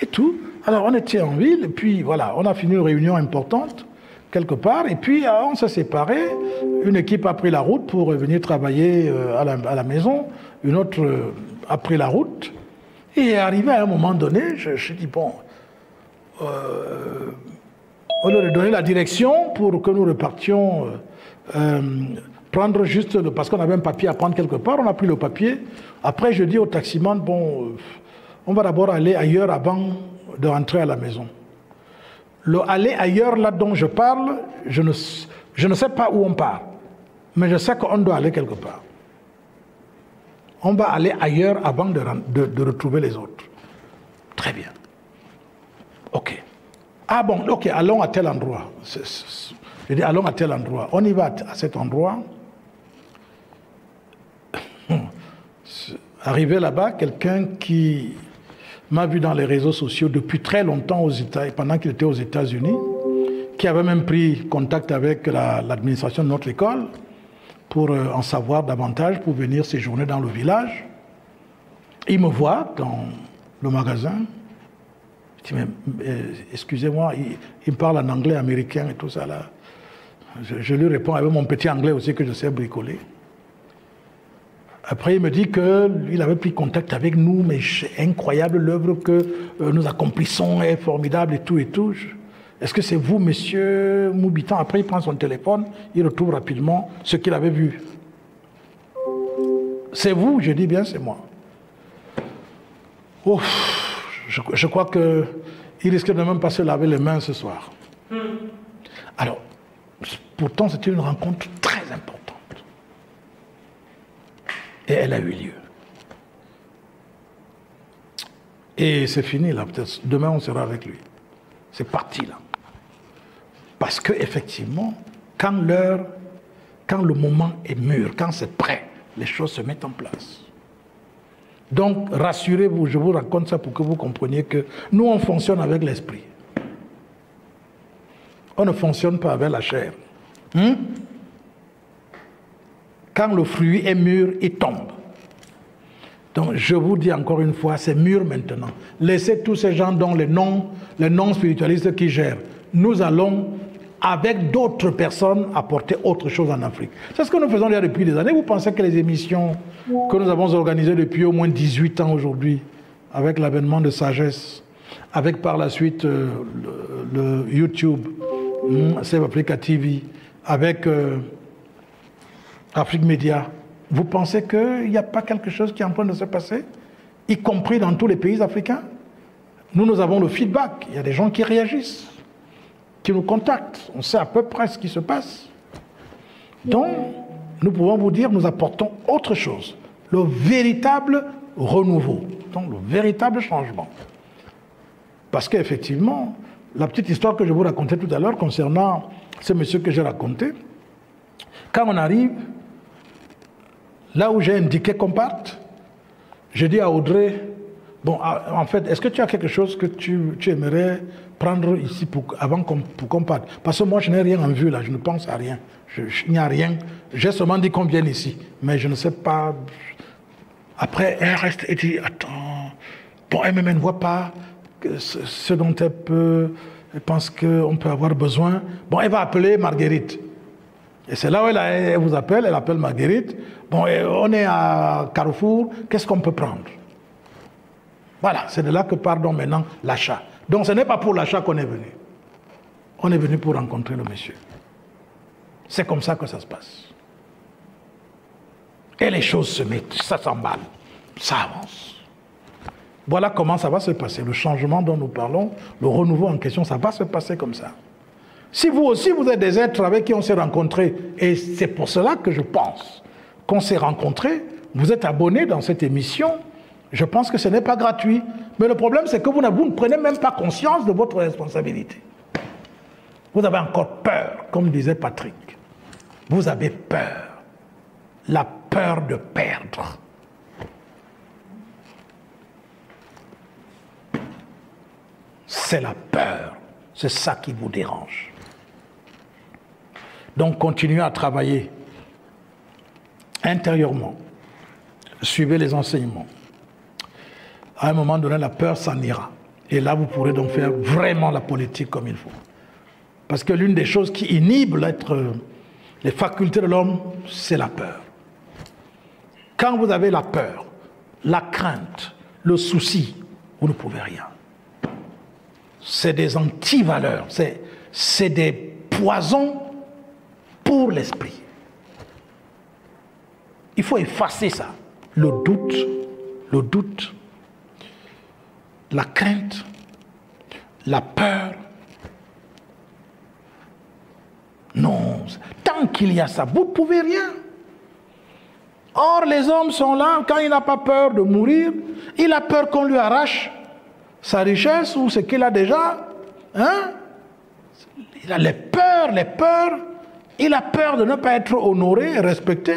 Speaker 4: et tout. Alors on était en ville et puis voilà, on a fini une réunion importante quelque part et puis on s'est séparés. Une équipe a pris la route pour venir travailler à la maison, une autre a pris la route. Et arrivé à un moment donné, je dis bon, au lieu de donner la direction pour que nous repartions prendre juste, parce qu'on avait un papier à prendre quelque part, on a pris le papier. Après, je dis au taximan, bon, on va d'abord aller ailleurs avant de rentrer à la maison. Le aller ailleurs, là dont je parle, je ne sais pas où on part, mais je sais qu'on doit aller quelque part. On va aller ailleurs avant de retrouver les autres. Très bien. Ok. Ah bon, ok, allons à tel endroit. Je dis, allons à tel endroit. On y va à cet endroit. Arrivé là-bas, quelqu'un qui m'a vu dans les réseaux sociaux depuis très longtemps pendant qu'il était aux États-Unis, qui avait même pris contact avec l'administration de notre école pour en savoir davantage, pour venir séjourner dans le village. Il me voit dans le magasin. Je dis, mais excusez-moi, il me parle en anglais américain et tout ça là. Je lui réponds avec mon petit anglais aussi que je sais bricoler. Après, il me dit qu'il avait pris contact avec nous, mais c'est incroyable, l'œuvre que nous accomplissons est formidable et tout et tout. Est-ce que c'est vous, monsieur Moubitan? Après, il prend son téléphone, il retrouve rapidement ce qu'il avait vu. C'est vous? Je dis bien, c'est moi. Oh, je crois qu'il risque de même pas se laver les mains ce soir. Alors, pourtant, c'était une rencontre très importante. Et elle a eu lieu. Et c'est fini là, peut-être. Demain, on sera avec lui. C'est parti là. Parce qu'effectivement, quand le moment est mûr, quand c'est prêt, les choses se mettent en place. Donc, rassurez-vous, je vous raconte ça pour que vous compreniez que nous, on fonctionne avec l'esprit. On ne fonctionne pas avec la chair. Quand le fruit est mûr, il tombe. Donc, je vous dis encore une fois, c'est mûr maintenant. Laissez tous ces gens dont les non-spiritualistes qui gèrent. Nous allons, avec d'autres personnes, apporter autre chose en Afrique. C'est ce que nous faisons déjà depuis des années. Vous pensez que les émissions que nous avons organisées depuis au moins 18 ans aujourd'hui, avec l'avènement de Sagesse, avec par la suite le YouTube, Save Africa TV, avec Afrique Média, vous pensez qu'il n'y a pas quelque chose qui est en train de se passer, y compris dans tous les pays africains? Nous avons le feedback. Il y a des gens qui réagissent, qui nous contactent. On sait à peu près ce qui se passe. Donc, nous pouvons vous dire, nous apportons autre chose. Le véritable renouveau. Donc, le véritable changement. Parce qu'effectivement, la petite histoire que je vous racontais tout à l'heure concernant ce monsieur que j'ai raconté, quand on arrive, là où j'ai indiqué qu'on parte, je dis à Audrey, bon, en fait, est-ce que tu as quelque chose que tu aimerais prendre ici pour qu'on parte? Parce que moi, je n'ai rien en vue là, je ne pense à rien. Il n'y a rien. J'ai seulement dit qu'on vienne ici, mais je ne sais pas. Après, elle reste et dit, attends, bon, elle ne voit pas ce dont elle pense qu'on peut avoir besoin. Bon, elle va appeler Marguerite. Et c'est là où elle vous appelle, elle appelle Marguerite. Bon, on est à Carrefour, qu'est-ce qu'on peut prendre? Voilà, c'est de là que part donc maintenant l'achat. Donc ce n'est pas pour l'achat qu'on est venu. On est venu pour rencontrer le monsieur. C'est comme ça que ça se passe. Et les choses se mettent, ça s'emballe, ça avance. Voilà comment ça va se passer. Le changement dont nous parlons, le renouveau en question, ça va se passer comme ça. Si vous aussi, vous êtes des êtres avec qui on s'est rencontrés, et c'est pour cela que je pense qu'on s'est rencontrés, vous êtes abonnés dans cette émission, je pense que ce n'est pas gratuit. Mais le problème, c'est que vous ne prenez même pas conscience de votre responsabilité. Vous avez encore peur, comme disait Patrick. Vous avez peur. La peur de perdre. C'est la peur. C'est ça qui vous dérange. Donc, continuez à travailler intérieurement. Suivez les enseignements. À un moment donné, la peur s'en ira. Et là, vous pourrez donc faire vraiment la politique comme il faut. Parce que l'une des choses qui inhibe les facultés de l'homme, c'est la peur. Quand vous avez la peur, la crainte, le souci, vous ne pouvez rien. C'est des antivaleurs, c'est des poisons pour l'esprit. Il faut effacer ça. Le doute, la crainte, la peur. Non, tant qu'il y a ça, vous ne pouvez rien. Or, les hommes sont là, quand il n'a pas peur de mourir, il a peur qu'on lui arrache sa richesse ou ce qu'il a déjà. Hein? Il a les peurs. Il a peur de ne pas être honoré et respecté.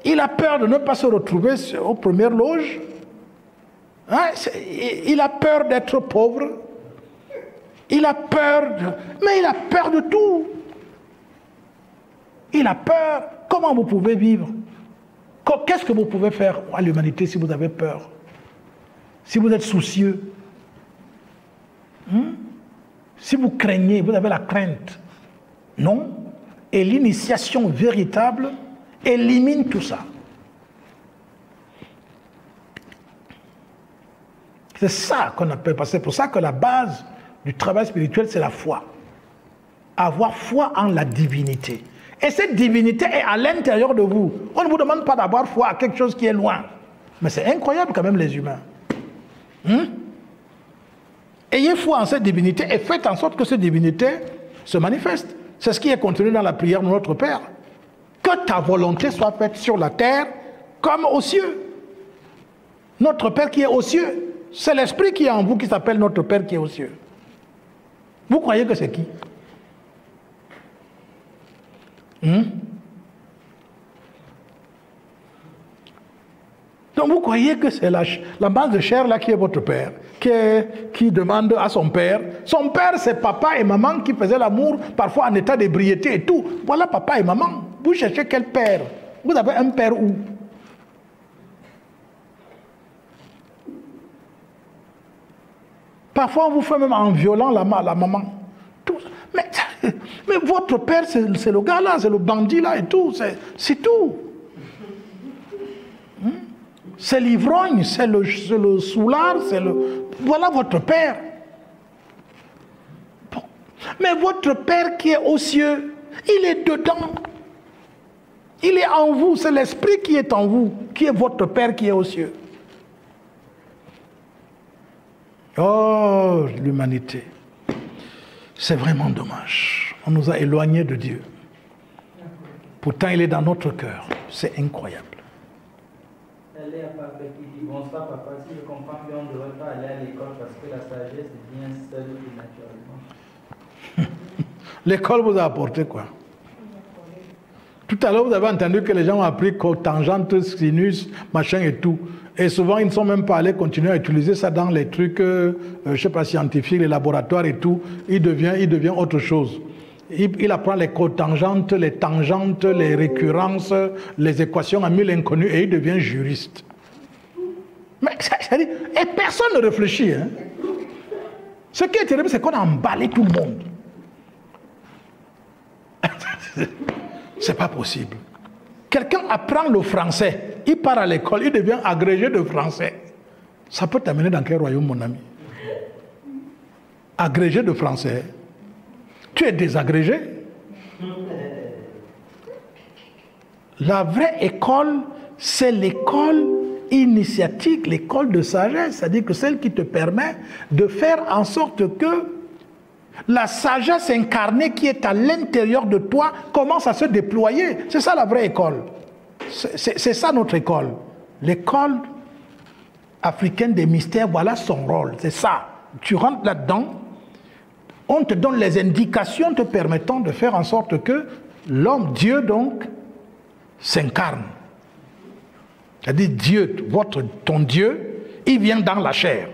Speaker 4: Il a peur de ne pas se retrouver aux premières loges. Hein? Il a peur d'être pauvre. Il a peur mais il a peur de tout. Il a peur. Comment vous pouvez vivre? Qu'est-ce que vous pouvez faire à l'humanité si vous avez peur? Si vous êtes soucieux? Si vous craignez, vous avez la crainte? Non. Et l'initiation véritable élimine tout ça. C'est ça qu'on appelle, c'est pour ça que la base du travail spirituel, c'est la foi. Avoir foi en la divinité. Et cette divinité est à l'intérieur de vous. On ne vous demande pas d'avoir foi à quelque chose qui est loin. Mais c'est incroyable quand même les humains. Ayez foi en cette divinité et faites en sorte que cette divinité se manifeste. C'est ce qui est contenu dans la prière de notre Père. Que ta volonté soit faite sur la terre comme aux cieux. Notre Père qui est aux cieux, c'est l'Esprit qui est en vous qui s'appelle notre Père qui est aux cieux. Vous croyez que c'est qui? Donc vous croyez que c'est la masse de chair là qui est votre père, qui demande à son père. Son père, c'est papa et maman qui faisaient l'amour, parfois en état d'ébriété et tout. Voilà papa et maman. Vous cherchez quel père? Vous avez un père où? Parfois, on vous fait même en violant la maman. Tout. Mais votre père, c'est le gars là, c'est le bandit là et tout. C'est tout. C'est l'ivrogne, c'est le soulard, voilà votre père. Bon. Mais votre père qui est aux cieux, il est dedans. Il est en vous, c'est l'esprit qui est en vous, qui est votre père qui est aux cieux. Oh, l'humanité. C'est vraiment dommage. On nous a éloignés de Dieu. Pourtant, il est dans notre cœur. C'est incroyable.
Speaker 6: Elle est à papa qui dit, bonsoir papa, si je comprends bien, on ne devrait pas aller à l'école parce que la sagesse vient seule et naturellement.
Speaker 4: L'école vous a apporté quoi? Tout à l'heure, vous avez entendu que les gens ont appris cotangente, sinus, machin et tout. Et souvent, ils ne sont même pas allés continuer à utiliser ça dans les trucs, je ne sais pas, scientifiques, les laboratoires et tout. Il devient autre chose. Il apprend les cotangentes, les tangentes, les récurrences, les équations à mille inconnus et il devient juriste. Mais et personne ne réfléchit. Hein. Ce qui est terrible, c'est qu'on a emballé tout le monde. C'est pas possible. Quelqu'un apprend le français, il part à l'école, il devient agrégé de français. Ça peut t'amener dans quel royaume, mon ami? Agrégé de français. Tu es désagrégé. La vraie école, c'est l'école initiatique, l'école de sagesse, c'est-à-dire que celle qui te permet de faire en sorte que la sagesse incarnée qui est à l'intérieur de toi commence à se déployer. C'est ça la vraie école. C'est ça notre école. L'école africaine des mystères, voilà son rôle. C'est ça. Tu rentres là-dedans, on te donne les indications te permettant de faire en sorte que l'homme, Dieu donc, s'incarne. C'est-à-dire Dieu, ton Dieu, il vient dans la chair.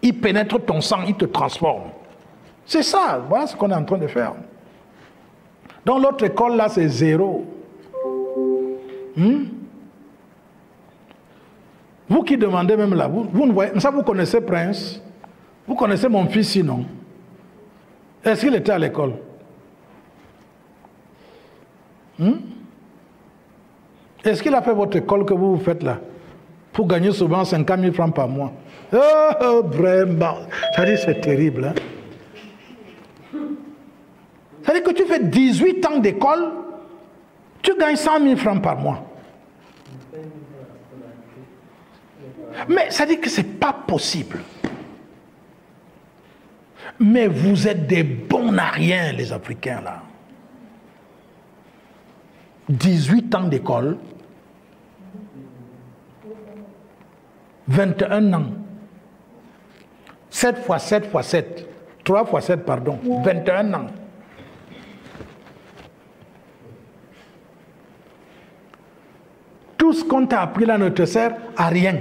Speaker 4: Il pénètre ton sang, il te transforme. C'est ça, voilà ce qu'on est en train de faire. Dans l'autre école, là, c'est zéro. Vous qui demandez même là, vous ne voyez, ça vous connaissez Prince? Vous connaissez mon fils sinon? Est-ce qu'il était à l'école? Est-ce qu'il a fait votre école que vous faites là? Pour gagner souvent 50 000 francs par mois. Oh, vraiment. Ça dit c'est terrible. Ça dit que tu fais 18 ans d'école, tu gagnes 100 000 francs par mois. Mais ça dit que ce n'est pas possible. Mais vous êtes des bons à rien, les Africains, là. 18 ans d'école, 21 ans, 7 x 7 x 7, 3 x 7, pardon, 21 ans. Tout ce qu'on t'a appris là ne te sert à rien.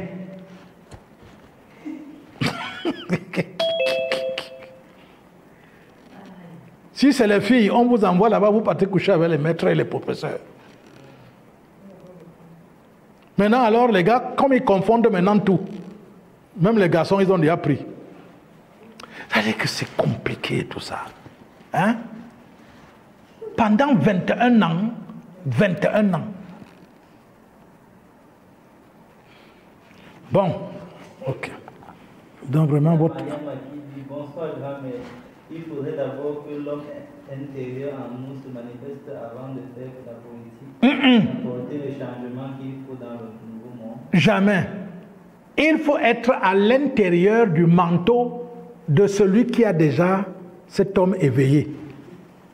Speaker 4: Si c'est les filles, on vous envoie là-bas, vous partez coucher avec les maîtres et les professeurs. Maintenant, alors, les gars, comme ils confondent maintenant tout, même les garçons, ils ont déjà pris. Ça veut dire que c'est compliqué tout ça. Hein? Pendant 21 ans, Bon, ok. Donc vraiment votre...
Speaker 6: Bonsoir, grand, mais il faudrait d'abord que l'homme intérieur en nous se manifeste avant de faire la politique, apporter le changement qu'il faut dans le nouveau monde.
Speaker 4: Jamais. Il faut être à l'intérieur du manteau de celui qui a déjà cet homme éveillé.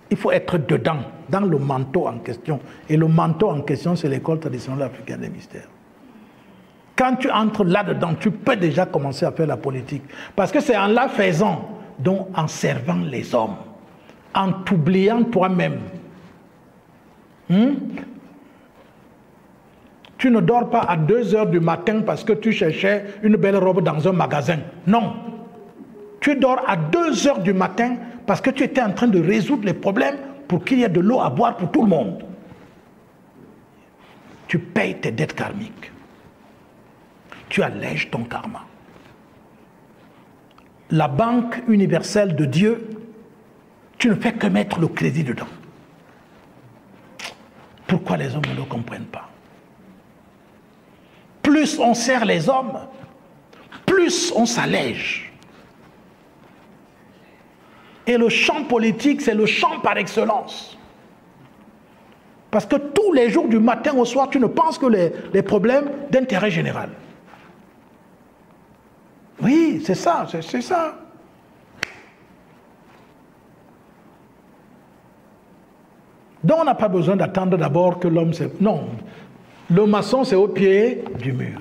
Speaker 4: Il faut être dedans, dans le manteau en question. Et le manteau en question, c'est l'école traditionnelle africaine des mystères. Quand tu entres là-dedans, tu peux déjà commencer à faire la politique. Parce que c'est en la faisant, donc en servant les hommes, en t'oubliant toi-même. Tu ne dors pas à 2 heures du matin parce que tu cherchais une belle robe dans un magasin. Non. Tu dors à 2 heures du matin parce que tu étais en train de résoudre les problèmes pour qu'il y ait de l'eau à boire pour tout le monde. Tu payes tes dettes karmiques. Tu allèges ton karma. La banque universelle de Dieu, tu ne fais que mettre le crédit dedans. Pourquoi les hommes ne le comprennent pas? Plus on sert les hommes, plus on s'allège. Et le champ politique, c'est le champ par excellence. Parce que tous les jours, du matin au soir, tu ne penses que les problèmes d'intérêt général. Oui, c'est ça, c'est ça. Donc on n'a pas besoin d'attendre d'abord que l'homme se... Non, le maçon c'est au pied du mur.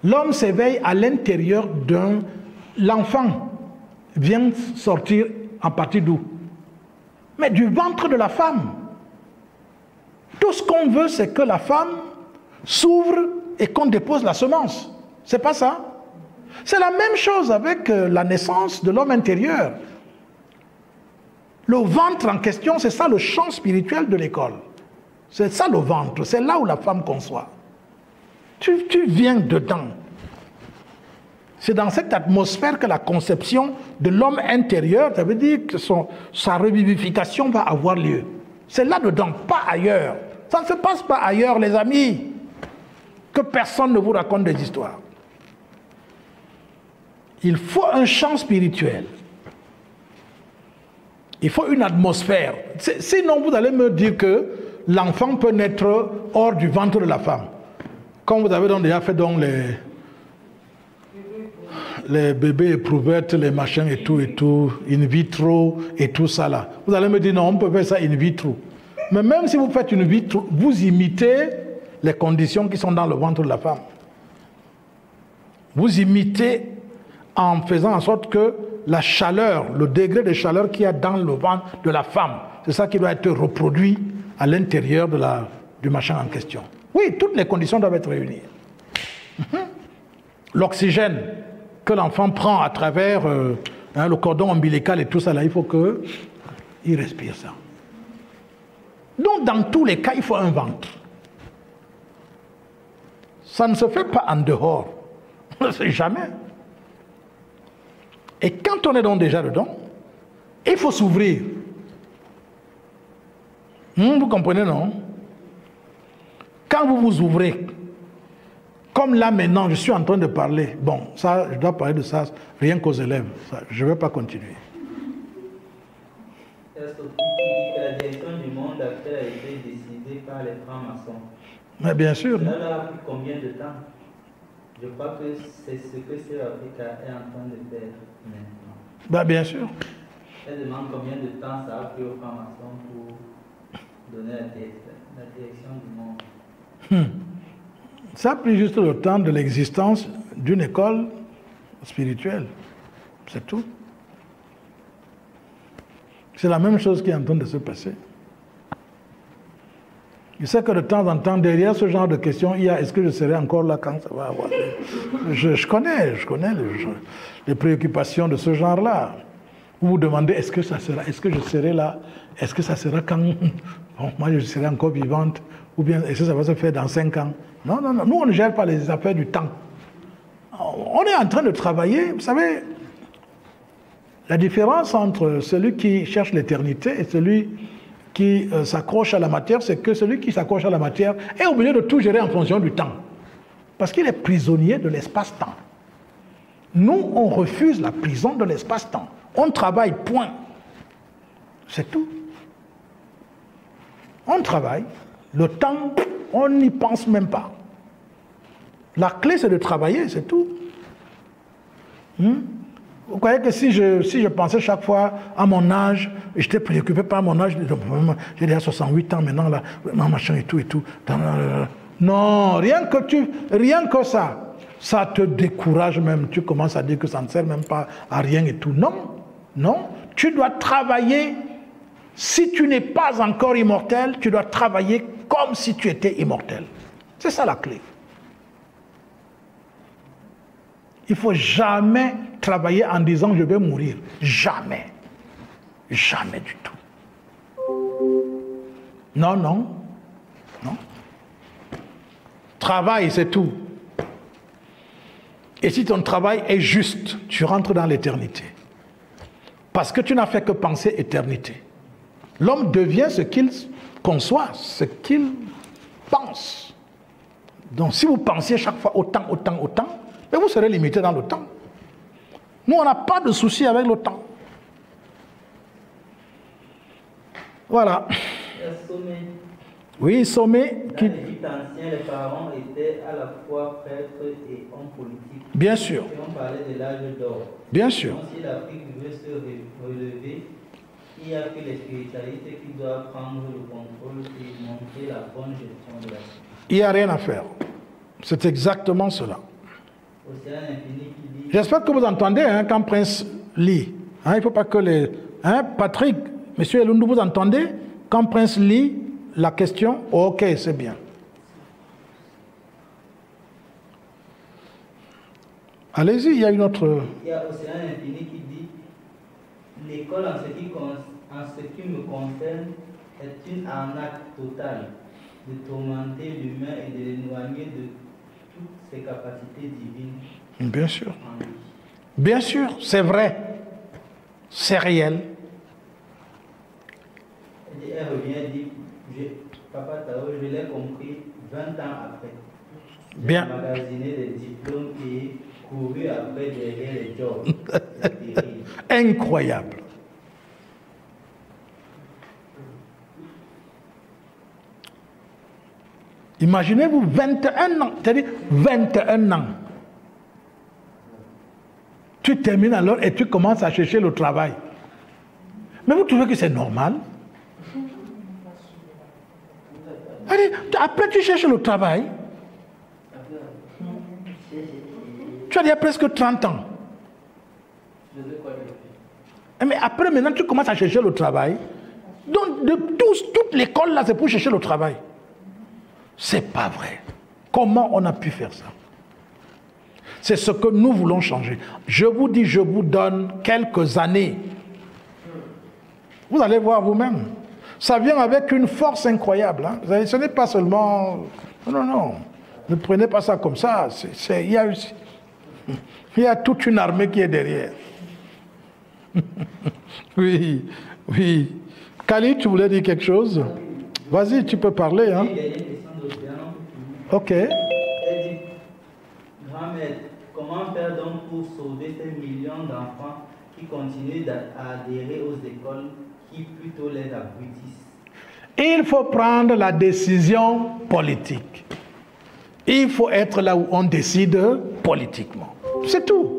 Speaker 4: L'homme s'éveille à l'intérieur d'un... L'enfant vient sortir en partie d'où? Mais du ventre de la femme. Tout ce qu'on veut, c'est que la femme s'ouvre et qu'on dépose la semence. C'est pas ça? C'est la même chose avec la naissance de l'homme intérieur. Le ventre en question, c'est ça le champ spirituel de l'école. C'est ça le ventre, c'est là où la femme conçoit. Tu viens dedans. C'est dans cette atmosphère que la conception de l'homme intérieur, ça veut dire que sa revivification va avoir lieu. C'est là-dedans, pas ailleurs. Ça ne se passe pas ailleurs, les amis. Que personne ne vous raconte des histoires. Il faut un champ spirituel. Il faut une atmosphère. Sinon, vous allez me dire que l'enfant peut naître hors du ventre de la femme. Comme vous avez donc déjà fait donc les bébés éprouvettes, les machins et tout, in vitro et tout ça là. Vous allez me dire non, on peut faire ça in vitro. Mais même si vous faites in vitro, vous imitez les conditions qui sont dans le ventre de la femme. Vous imitez en faisant en sorte que la chaleur, le degré de chaleur qu'il y a dans le ventre de la femme, c'est ça qui doit être reproduit à l'intérieur du machin en question. Oui, toutes les conditions doivent être réunies. L'oxygène que l'enfant prend à travers le cordon ombilical et tout ça, là, il faut qu'il respire ça. Donc, dans tous les cas, il faut un ventre. Ça ne se fait pas en dehors. On ne sait jamais. Et quand on est donc déjà dedans, il faut s'ouvrir. Vous comprenez, non? Quand vous vous ouvrez, comme là maintenant, je suis en train de parler. Bon, ça, je dois parler de ça rien qu'aux élèves. Ça, je ne vais pas continuer.
Speaker 6: Est-ce que la direction du monde actuel a été décidée par les francs-maçons?
Speaker 4: Mais bien sûr.
Speaker 6: Cela a pris combien de temps? Je crois que c'est ce que l'Afrique est en train de faire maintenant.
Speaker 4: Ben, bien sûr.
Speaker 6: Elle demande combien de temps ça a pris aux francs-maçons pour donner la direction du monde.
Speaker 4: Ça a pris juste le temps de l'existence d'une école spirituelle. C'est tout. C'est la même chose qui est en train de se passer. Je sais que de temps en temps, derrière ce genre de questions, il y a est-ce que je serai encore là quand ça va avoir... Je connais les préoccupations de ce genre-là. Vous vous demandez est-ce que ça sera, est-ce que je serai là, est-ce que ça sera quand bon, moi je serai encore vivante, ou bien est-ce que ça va se faire dans 5 ans? Non, non, non, nous on ne gère pas les affaires du temps. On est en train de travailler, vous savez, la différence entre celui qui cherche l'éternité et celui qui s'accroche à la matière, c'est que celui qui s'accroche à la matière est obligé de tout gérer en fonction du temps. Parce qu'il est prisonnier de l'espace-temps. Nous, on refuse la prison de l'espace-temps. On travaille, point. C'est tout. On travaille. Le temps, on n'y pense même pas. La clé, c'est de travailler, c'est tout. Vous croyez que si je pensais chaque fois à mon âge, j'étais préoccupé par mon âge, j'ai déjà 68 ans maintenant, là, machin et tout. Non, rien que ça te décourage même. Tu commences à dire que ça ne sert même pas à rien et tout. Non, non, tu dois travailler. Si tu n'es pas encore immortel, tu dois travailler comme si tu étais immortel. C'est ça la clé. Il ne faut jamais travailler en disant je vais mourir. Jamais. Jamais du tout. Non, non. Non. Travail, c'est tout. Et si ton travail est juste, tu rentres dans l'éternité. Parce que tu n'as fait que penser éternité. L'homme devient ce qu'il conçoit, ce qu'il pense. Donc si vous pensiez chaque fois autant, mais vous serez limité dans le temps. Nous, on n'a pas de souci avec le temps. Voilà. Oui, Sommet.
Speaker 6: Dans l'Égypte ancien, les pharaons étaient à la fois prêtres et hommes politiques.
Speaker 4: Bien sûr.
Speaker 6: Et on parlait de l'âge d'or.
Speaker 4: Bien sûr.
Speaker 6: Donc, si l'Afrique veut se relever, il n'y a que les spiritualités qui doivent prendre le contrôle et montrer la bonne gestion de la vie.
Speaker 4: Il n'y a rien à faire. C'est exactement cela.
Speaker 6: Océan Infini qui dit...
Speaker 4: J'espère que vous entendez quand Prince lit. Il ne faut pas que les... Patrick, Monsieur Elundu, vous entendez? Quand Prince lit la question, ok, c'est bien. Allez-y, il y a une autre...
Speaker 6: Il y a Océan Infini qui dit l'école en ce qui me concerne est une arnaque totale de tourmenter l'humain et de l'éloigner de toutes ses capacités divines.
Speaker 4: Bien sûr. Bien sûr, c'est vrai. C'est réel.
Speaker 6: Elle revient et dit, Papa Tao, je l'ai compris 20 ans après.
Speaker 4: Bien.
Speaker 6: J'ai magasiné des diplômes et couru après derrière les jobs.
Speaker 4: Incroyable. Imaginez-vous 21 ans, c'est-à-dire 21 ans. Tu termines alors et tu commences à chercher le travail. Mais vous trouvez que c'est normal? Allez, après tu cherches le travail. Tu as déjà presque 30 ans. Mais après, maintenant, tu commences à chercher le travail. Donc, toute l'école, là, c'est pour chercher le travail. C'est pas vrai. Comment on a pu faire ça? C'est ce que nous voulons changer. Je vous dis, je vous donne quelques années. Vous allez voir vous-même. Ça vient avec une force incroyable. Hein. Ce n'est pas seulement... Non, non. Ne prenez pas ça comme ça. Il y a toute une armée qui est derrière. Oui, oui. Khalid, tu voulais dire quelque chose? Vas-y, tu peux parler. Hein. Ok.
Speaker 6: Elle dit, grand-mère, comment faire donc pour sauver ces millions d'enfants qui continuent à adhérer aux écoles qui plutôt les abrutissent?
Speaker 4: Il faut prendre la décision politique. Il faut être là où on décide politiquement. C'est tout.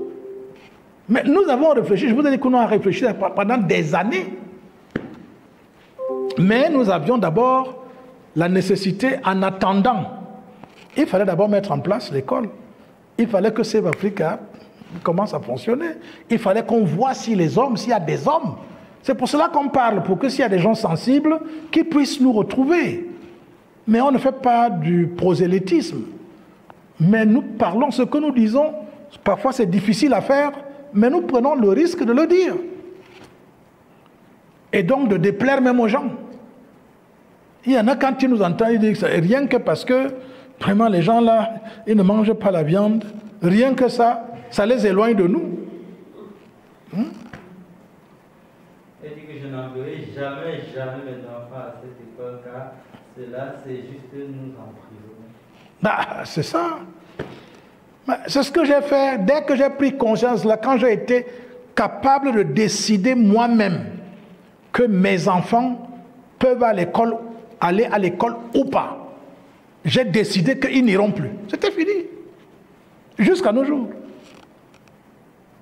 Speaker 4: Mais nous avons réfléchi, je vous ai dit que nous avons réfléchi pendant des années. Mais nous avions d'abord la nécessité, en attendant, il fallait d'abord mettre en place l'école. Il fallait que Save Africa commence à fonctionner. Il fallait qu'on voit si les hommes, s'il y a des hommes. C'est pour cela qu'on parle, pour que s'il y a des gens sensibles, qu'ils puissent nous retrouver. Mais on ne fait pas du prosélytisme. Mais nous parlons ce que nous disons. Parfois c'est difficile à faire, mais nous prenons le risque de le dire. Et donc de déplaire même aux gens. Il y en a quand ils nous entendent, ils disent que rien que parce que vraiment les gens là, ils ne mangent pas la viande, rien que ça les éloigne de nous.
Speaker 6: Elle dit que je n'enverrai jamais mes enfants à cette école car cela c'est juste nous emprisonner.
Speaker 4: Bah, c'est ça. C'est ce que j'ai fait dès que j'ai pris conscience, là, quand j'ai été capable de décider moi-même que mes enfants peuvent aller à l'école ou pas. J'ai décidé qu'ils n'iront plus. C'était fini. Jusqu'à nos jours.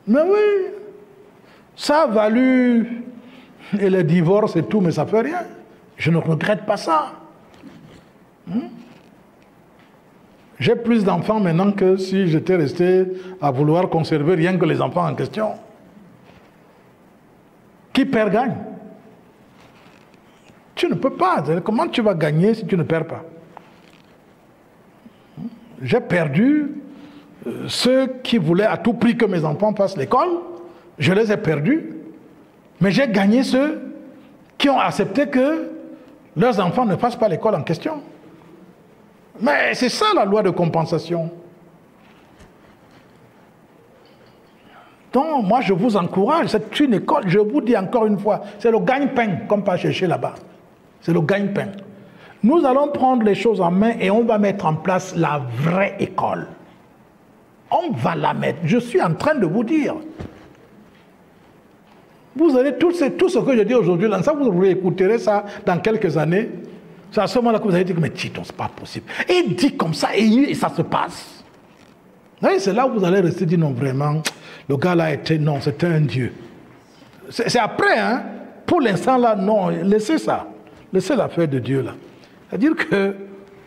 Speaker 4: Mais oui, ça a valu et le divorce et tout, mais ça ne fait rien. Je ne regrette pas ça. J'ai plus d'enfants maintenant que si j'étais resté à vouloir conserver rien que les enfants en question. Qui perd gagne. Tu ne peux pas. Comment tu vas gagner si tu ne perds pas? J'ai perdu ceux qui voulaient à tout prix que mes enfants fassent l'école. Je les ai perdus. Mais j'ai gagné ceux qui ont accepté que leurs enfants ne fassent pas l'école en question. Mais c'est ça la loi de compensation. Donc moi je vous encourage, c'est une école, je vous dis encore une fois, c'est le gagne-pain qu'on va chercher là-bas. C'est le gagne-pain. Nous allons prendre les choses en main et on va mettre en place la vraie école. On va la mettre. Je suis en train de vous dire. Vous avez tout ce que je dis aujourd'hui, ça vous réécouterez ça dans quelques années. C'est à ce moment-là que vous allez dire, mais Titon, c'est pas possible. Et dit comme ça, et ça se passe. C'est là où vous allez rester dire, non, vraiment, le gars là était, non, c'était un dieu. C'est après, hein. Pour l'instant là, non, laissez ça. Laissez l'affaire de Dieu là. C'est-à-dire que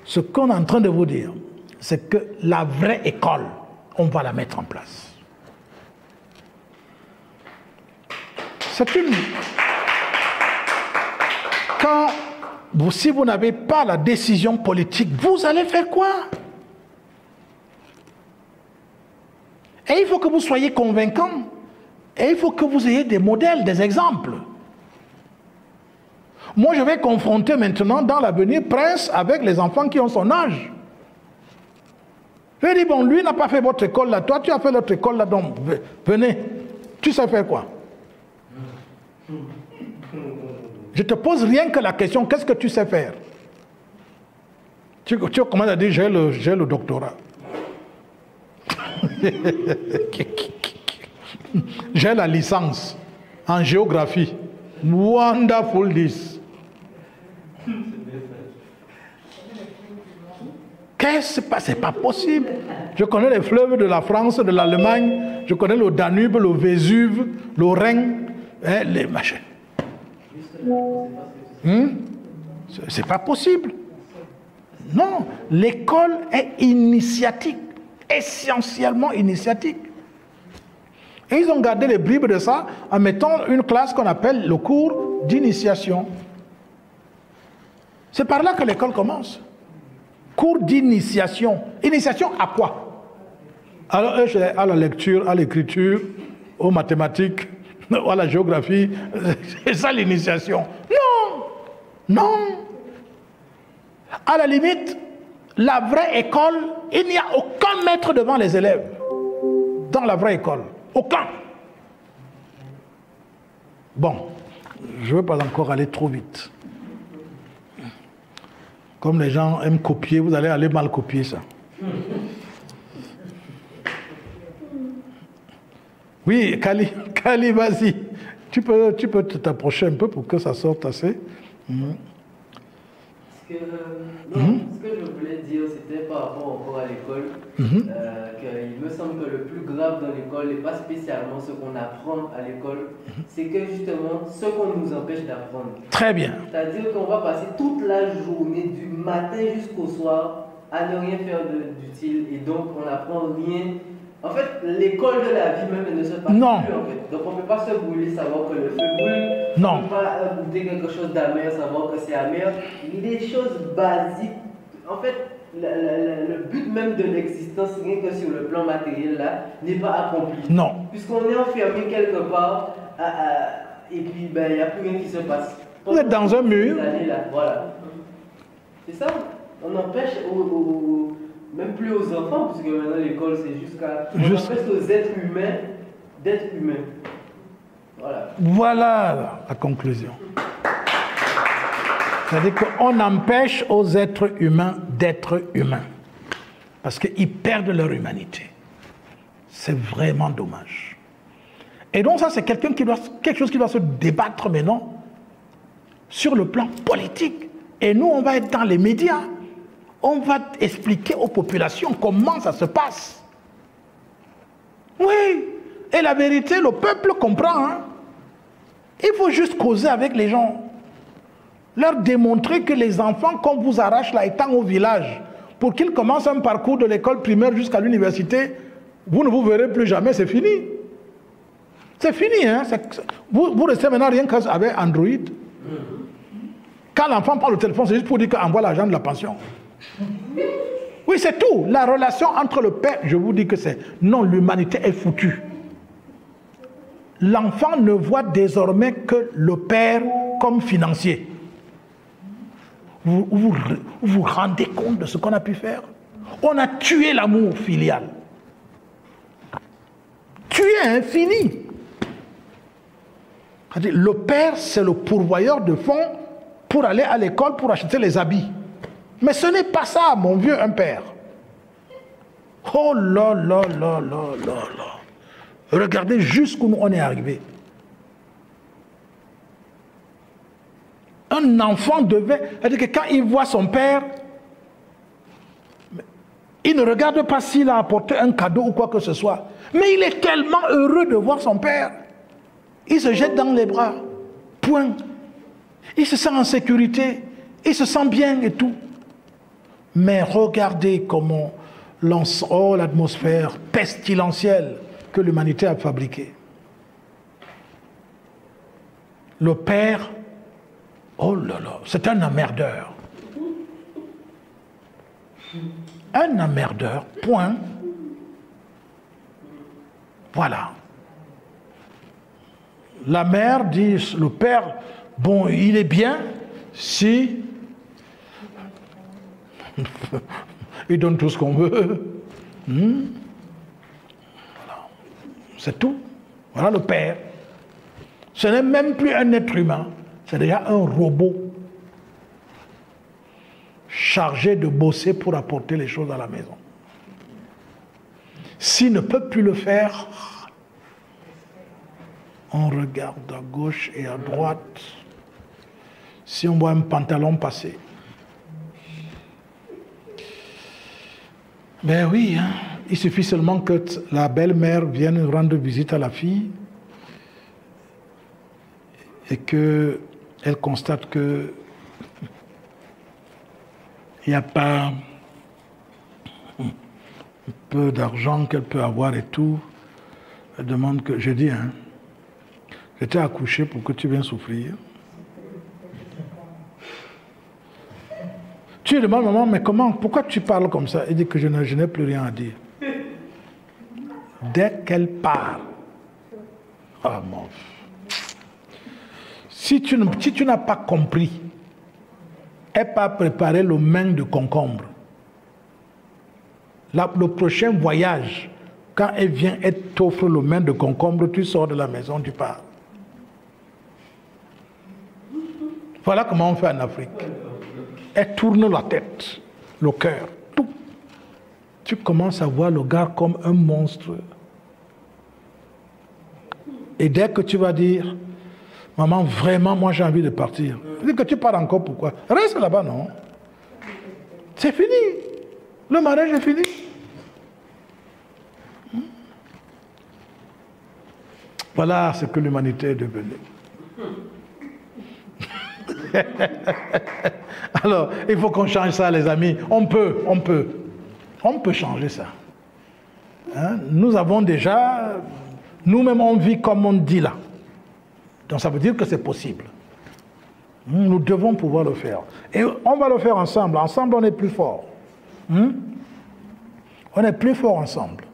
Speaker 4: ce qu'on est en train de vous dire, c'est que la vraie école, on va la mettre en place. C'est une... Si vous n'avez pas la décision politique, vous allez faire quoi? Et il faut que vous soyez convaincants. Et il faut que vous ayez des modèles, des exemples. Moi, je vais confronter maintenant, dans l'avenir, Prince avec les enfants qui ont son âge. Je vais dire, bon, lui n'a pas fait votre école là, toi tu as fait notre école là, donc venez. Tu sais faire quoi? Je te pose rien que la question, qu'est-ce que tu sais faire? Tu commences à dire, j'ai le doctorat. J'ai la licence en géographie. Wonderful this. Qu'est-ce que c'est pas possible. Je connais les fleuves de la France, de l'Allemagne, je connais le Danube, le Vésuve, le Rhin, hein, les machins. C'est pas possible. Non, l'école est initiatique, essentiellement initiatique. Et ils ont gardé les bribes de ça en mettant une classe qu'on appelle le cours d'initiation. C'est par là que l'école commence. Cours d'initiation. Initiation à quoi? Alors, à la lecture, à l'écriture, aux mathématiques, à la géographie. C'est ça l'initiation. Non! Non! À la limite, la vraie école, il n'y a aucun maître devant les élèves. Dans la vraie école. Aucun. Bon, je ne veux pas encore aller trop vite. Comme les gens aiment copier, vous allez aller mal copier ça. Oui, Kali, vas-y. Tu peux t'approcher un peu pour que ça sorte assez.
Speaker 7: Ce que je voulais dire, c'était par rapport encore à l'école, qu'il me semble que le plus grave dans l'école n'est pas spécialement ce qu'on apprend à l'école, c'est que justement ce qu'on nous empêche d'apprendre.
Speaker 4: Très bien.
Speaker 7: C'est-à-dire qu'on va passer toute la journée, du matin jusqu'au soir, à ne rien faire d'utile, et donc on n'apprend rien. En fait, l'école de la vie même elle ne se passe plus en fait. Donc on ne peut pas se brûler, savoir que le feu brûle.
Speaker 4: Non.
Speaker 7: On ne peut pas goûter quelque chose d'amer, savoir que c'est amer. Il y a des choses basiques. En fait, le but même de l'existence, rien que sur le plan matériel là, n'est pas accompli.
Speaker 4: Non.
Speaker 7: Puisqu'on est enfermé quelque part, et puis ben, il n'y a plus rien qui se passe.
Speaker 4: Vous êtes dans un mur.
Speaker 7: Là, voilà. C'est ça. On empêche même plus aux enfants, puisque maintenant l'école c'est jusqu'à... On empêche aux êtres humains d'être humains. Voilà. Voilà
Speaker 4: la conclusion. C'est-à-dire qu'on empêche aux êtres humains d'être humains. Parce qu'ils perdent leur humanité. C'est vraiment dommage. Et donc ça c'est quelque chose qui doit se débattre maintenant sur le plan politique. Et nous on va être dans les médias. On va expliquer aux populations comment ça se passe. Oui, et la vérité, le peuple comprend. Hein? Il faut juste causer avec les gens. Leur démontrer que les enfants qu'on vous arrache là étant au village, pour qu'ils commencent un parcours de l'école primaire jusqu'à l'université, vous ne vous verrez plus jamais, c'est fini. C'est fini, hein? Vous restez maintenant rien qu'avec Android. Quand l'enfant prend le téléphone, c'est juste pour dire qu'il envoie l'argent de la pension. Oui, c'est tout. La relation entre le père, je vous dis que c'est... Non, l'humanité est foutue. L'enfant ne voit désormais que le père comme financier. Vous vous rendez compte de ce qu'on a pu faire? On a tué l'amour filial. Tué infini. Le père, c'est le pourvoyeur de fonds pour aller à l'école, pour acheter les habits. Mais ce n'est pas ça, mon vieux, un père. Oh là là là là là là. Regardez jusqu'où on est arrivé. Un enfant devait... C'est-à-dire que quand il voit son père, il ne regarde pas s'il a apporté un cadeau ou quoi que ce soit. Mais il est tellement heureux de voir son père. Il se jette dans les bras. Point. Il se sent en sécurité. Il se sent bien et tout. Mais regardez comment l'atmosphère pestilentielle que l'humanité a fabriquée. Le père, oh là là, c'est un emmerdeur. Un emmerdeur, point. Voilà. La mère dit, le père, bon, il est bien si... il donne tout ce qu'on veut. Voilà. C'est tout. Voilà le père. Ce n'est même plus un être humain, c'est déjà un robot chargé de bosser pour apporter les choses à la maison. S'il ne peut plus le faire, on regarde à gauche et à droite. Si on voit un pantalon passer, Ben oui, hein. Il suffit seulement que la belle-mère vienne rendre visite à la fille et qu'elle constate que il n'y a pas peu d'argent qu'elle peut avoir et tout. Elle demande que, je dis, hein, je t'ai accouché pour que tu viennes souffrir. Tu lui demandes, maman, mais comment, pourquoi tu parles comme ça? Elle dit que je n'ai plus rien à dire. Dès qu'elle part, ah mon, si tu n'as pas compris, elle pas préparé le main de concombre. Le prochain voyage, quand elle vient, elle t'offre le main de concombre, tu sors de la maison, tu pars. Voilà comment on fait en Afrique. Elle tourne la tête, le cœur, tout. Tu commences à voir le gars comme un monstre. Et dès que tu vas dire, maman, vraiment, moi j'ai envie de partir. Dis que tu pars encore, pourquoi? Reste là-bas, non? C'est fini. Le mariage est fini. Voilà ce que l'humanité est devenue. Alors, il faut qu'on change ça, les amis. On peut changer ça. Hein? Nous avons déjà, nous-mêmes on vit comme on dit là. Donc ça veut dire que c'est possible. Nous devons pouvoir le faire. Et on va le faire ensemble. Ensemble, on est plus fort. On est plus fort ensemble.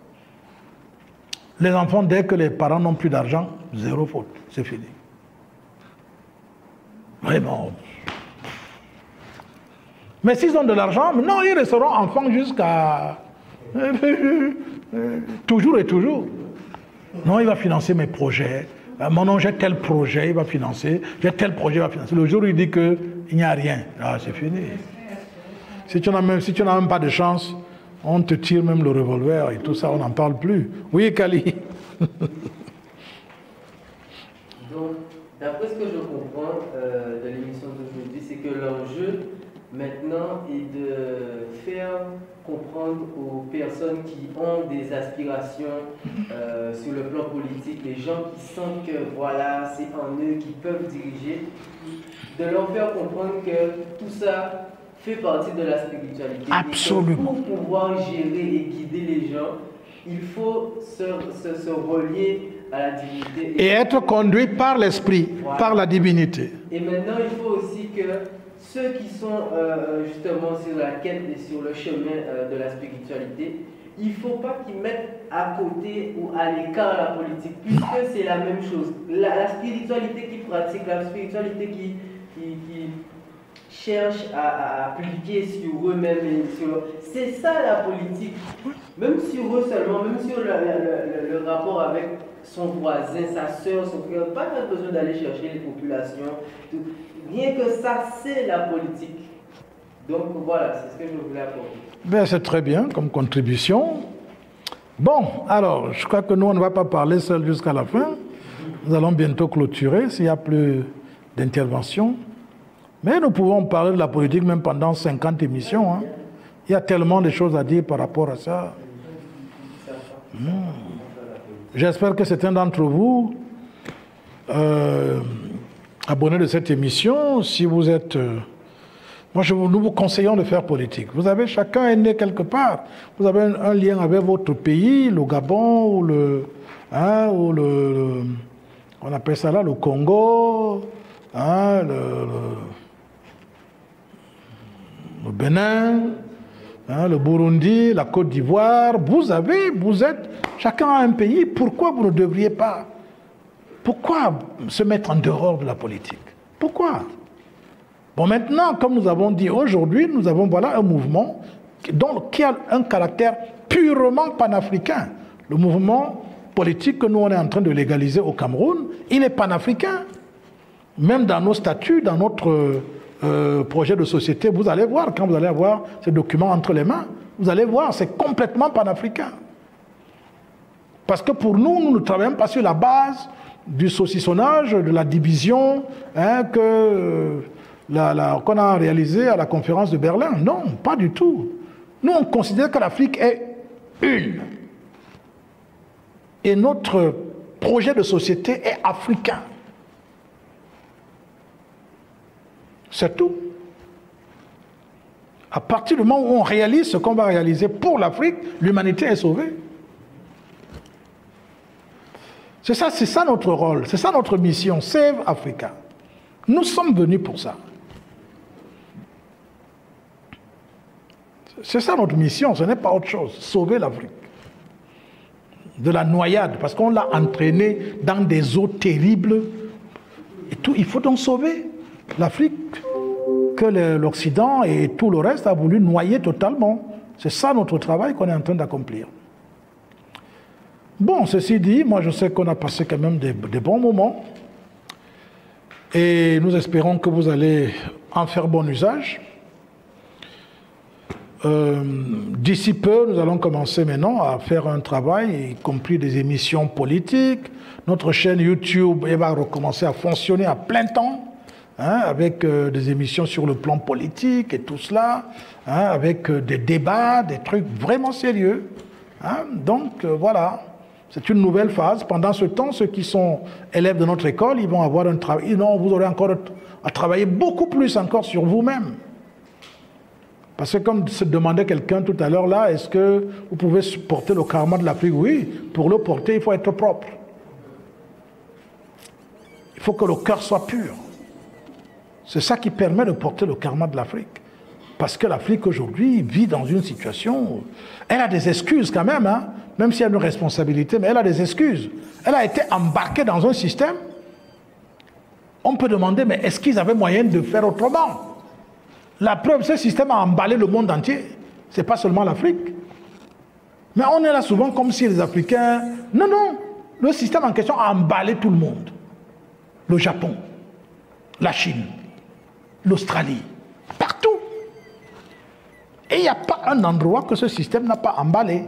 Speaker 4: Les enfants, dès que les parents n'ont plus d'argent, zéro faute, c'est fini. Vraiment. Mais s'ils ont de l'argent, non, ils resteront enfants jusqu'à... toujours et toujours. Non, il va financer mes projets. Mon nom, j'ai tel projet, il va financer. J'ai tel projet, il va financer. Le jour où il dit qu'il n'y a rien, ah, c'est fini. Si tu n'as même pas de chance, on te tire même le revolver et tout ça, on n'en parle plus. Oui, Kali.
Speaker 7: Donc, d'après ce que je comprends de l'émission d'aujourd'hui, c'est que l'enjeu maintenant est de faire comprendre aux personnes qui ont des aspirations sur le plan politique, les gens qui sentent que voilà, c'est en eux qui peuvent diriger, de leur faire comprendre que tout ça fait partie de la spiritualité.
Speaker 4: Absolument.
Speaker 7: Pour pouvoir gérer et guider les gens, il faut se relier à la divinité.
Speaker 4: Et être conduit par l'esprit, voilà, par la divinité.
Speaker 7: Et maintenant, il faut aussi que ceux qui sont justement sur la quête et sur le chemin de la spiritualité, il ne faut pas qu'ils mettent à côté ou à l'écart la politique, puisque c'est la même chose. La spiritualité qu'ils pratiquent, la spiritualité qui cherchent à appliquer sur eux-mêmes, c'est ça la politique. Même sur eux seulement, même sur le rapport avec son voisin, sa soeur, son frère, pas besoin d'aller chercher les populations. Tout. Rien que ça, c'est la politique. Donc voilà, c'est ce que je voulais apporter.
Speaker 4: Ben, c'est très bien comme contribution. Bon, alors, je crois que nous, on ne va pas parler seul jusqu'à la fin. Nous allons bientôt clôturer s'il n'y a plus d'intervention. Mais nous pouvons parler de la politique même pendant 50 émissions. Hein. Il y a tellement de choses à dire par rapport à ça. J'espère que certains d'entre vous, abonnés de cette émission, si vous êtes... nous vous conseillons de faire politique. Vous avez, chacun est né quelque part. Vous avez un lien avec votre pays, le Gabon, ou on appelle ça là, le Congo, hein, le Bénin, hein, le Burundi, la Côte d'Ivoire. Vous êtes, chacun a un pays. Pourquoi vous ne devriez pas? Pourquoi se mettre en dehors de la politique? Pourquoi? Bon, maintenant, comme nous avons dit aujourd'hui, nous avons voilà un mouvement qui a un caractère purement panafricain. Le mouvement politique que nous on est en train de légaliser au Cameroun, il est panafricain. Même dans nos statuts, dans notre projet de société, vous allez voir, quand vous allez avoir ces documents entre les mains, vous allez voir, c'est complètement panafricain. Parce que pour nous, nous ne travaillons pas sur la base du saucissonnage, de la division hein, qu'on a réalisé à la conférence de Berlin. Non, pas du tout. Nous, on considère que l'Afrique est une. Et notre projet de société est africain. C'est tout. À partir du moment où on réalise ce qu'on va réaliser pour l'Afrique, l'humanité est sauvée. C'est ça notre rôle, c'est ça notre mission, Save Africa. Nous sommes venus pour ça. C'est ça notre mission, ce n'est pas autre chose, sauver l'Afrique. De la noyade, parce qu'on l'a entraîné dans des eaux terribles. Et tout, il faut donc sauver l'Afrique que l'Occident et tout le reste a voulu noyer totalement. C'est ça notre travail qu'on est en train d'accomplir. Bon, ceci dit, moi je sais qu'on a passé quand même des bons moments et nous espérons que vous allez en faire bon usage. D'ici peu, nous allons commencer maintenant à faire un travail, y compris des émissions politiques. Notre chaîne YouTube va recommencer à fonctionner à plein temps, hein, avec des émissions sur le plan politique et tout cela, hein, avec des débats, des trucs vraiment sérieux. Hein. Donc voilà, c'est une nouvelle phase. Pendant ce temps, ceux qui sont élèves de notre école, ils vont avoir un travail. Non, vous aurez encore à travailler beaucoup plus encore sur vous-même. Parce que comme se demandait quelqu'un tout à l'heure là, est-ce que vous pouvez supporter le karma de l'Afrique? Oui, pour le porter, il faut être propre. Il faut que le cœur soit pur. C'est ça qui permet de porter le karma de l'Afrique. Parce que l'Afrique aujourd'hui vit dans une situation... Elle a des excuses quand même, hein, même s'il y a une responsabilité, mais elle a des excuses. Elle a été embarquée dans un système. On peut demander, mais est-ce qu'ils avaient moyen de faire autrement? La preuve, ce système a emballé le monde entier. Ce n'est pas seulement l'Afrique. Mais on est là souvent comme si les Africains... Non, non. Le système en question a emballé tout le monde. Le Japon, la Chine, l'Australie, partout. Et il n'y a pas un endroit que ce système n'a pas emballé.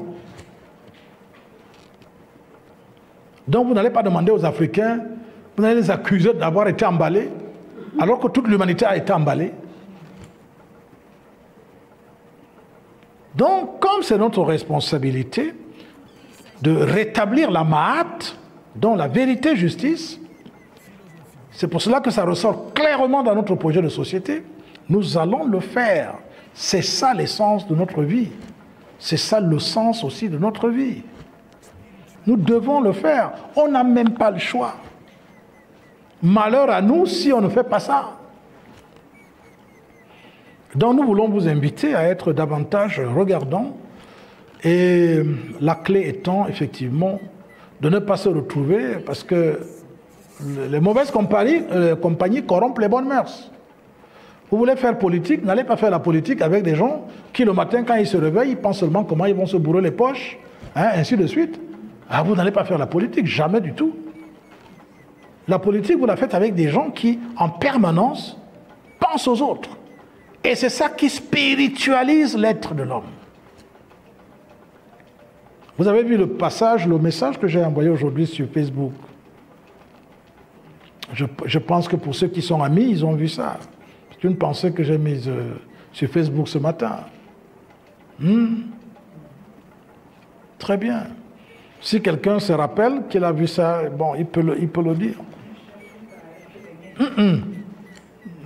Speaker 4: Donc vous n'allez pas demander aux Africains, vous allez les accuser d'avoir été emballés, alors que toute l'humanité a été emballée. Donc, comme c'est notre responsabilité de rétablir la Mahat, dont la vérité justice, c'est pour cela que ça ressort clairement dans notre projet de société, nous allons le faire. C'est ça l'essence de notre vie. C'est ça le sens aussi de notre vie. Nous devons le faire. On n'a même pas le choix. Malheur à nous si on ne fait pas ça. Donc nous voulons vous inviter à être davantage regardants et la clé étant effectivement de ne pas se retrouver parce que les mauvaises compagnies corrompent les bonnes mœurs. Vous voulez faire politique, n'allez pas faire la politique avec des gens qui le matin quand ils se réveillent, ils pensent seulement comment ils vont se bourrer les poches, hein, ainsi de suite. Ah, vous n'allez pas faire la politique, jamais du tout. La politique, vous la faites avec des gens qui, en permanence, pensent aux autres. Et c'est ça qui spiritualise l'être de l'homme. Vous avez vu le passage, le message que j'ai envoyé aujourd'hui sur Facebook. Je pense que pour ceux qui sont amis, ils ont vu ça. C'est une pensée que j'ai mise sur Facebook ce matin. Très bien. Si quelqu'un se rappelle qu'il a vu ça, bon, il peut le dire.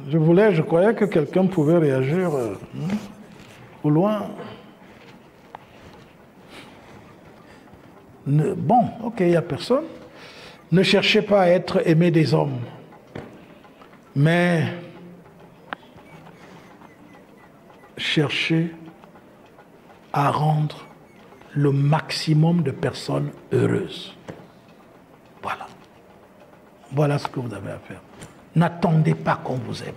Speaker 4: Je croyais que quelqu'un pouvait réagir au loin. Bon, ok, il n'y a personne. Ne cherchez pas à être aimé des hommes, mais cherchez à rendre le maximum de personnes heureuses. Voilà. Voilà ce que vous avez à faire. N'attendez pas qu'on vous aime.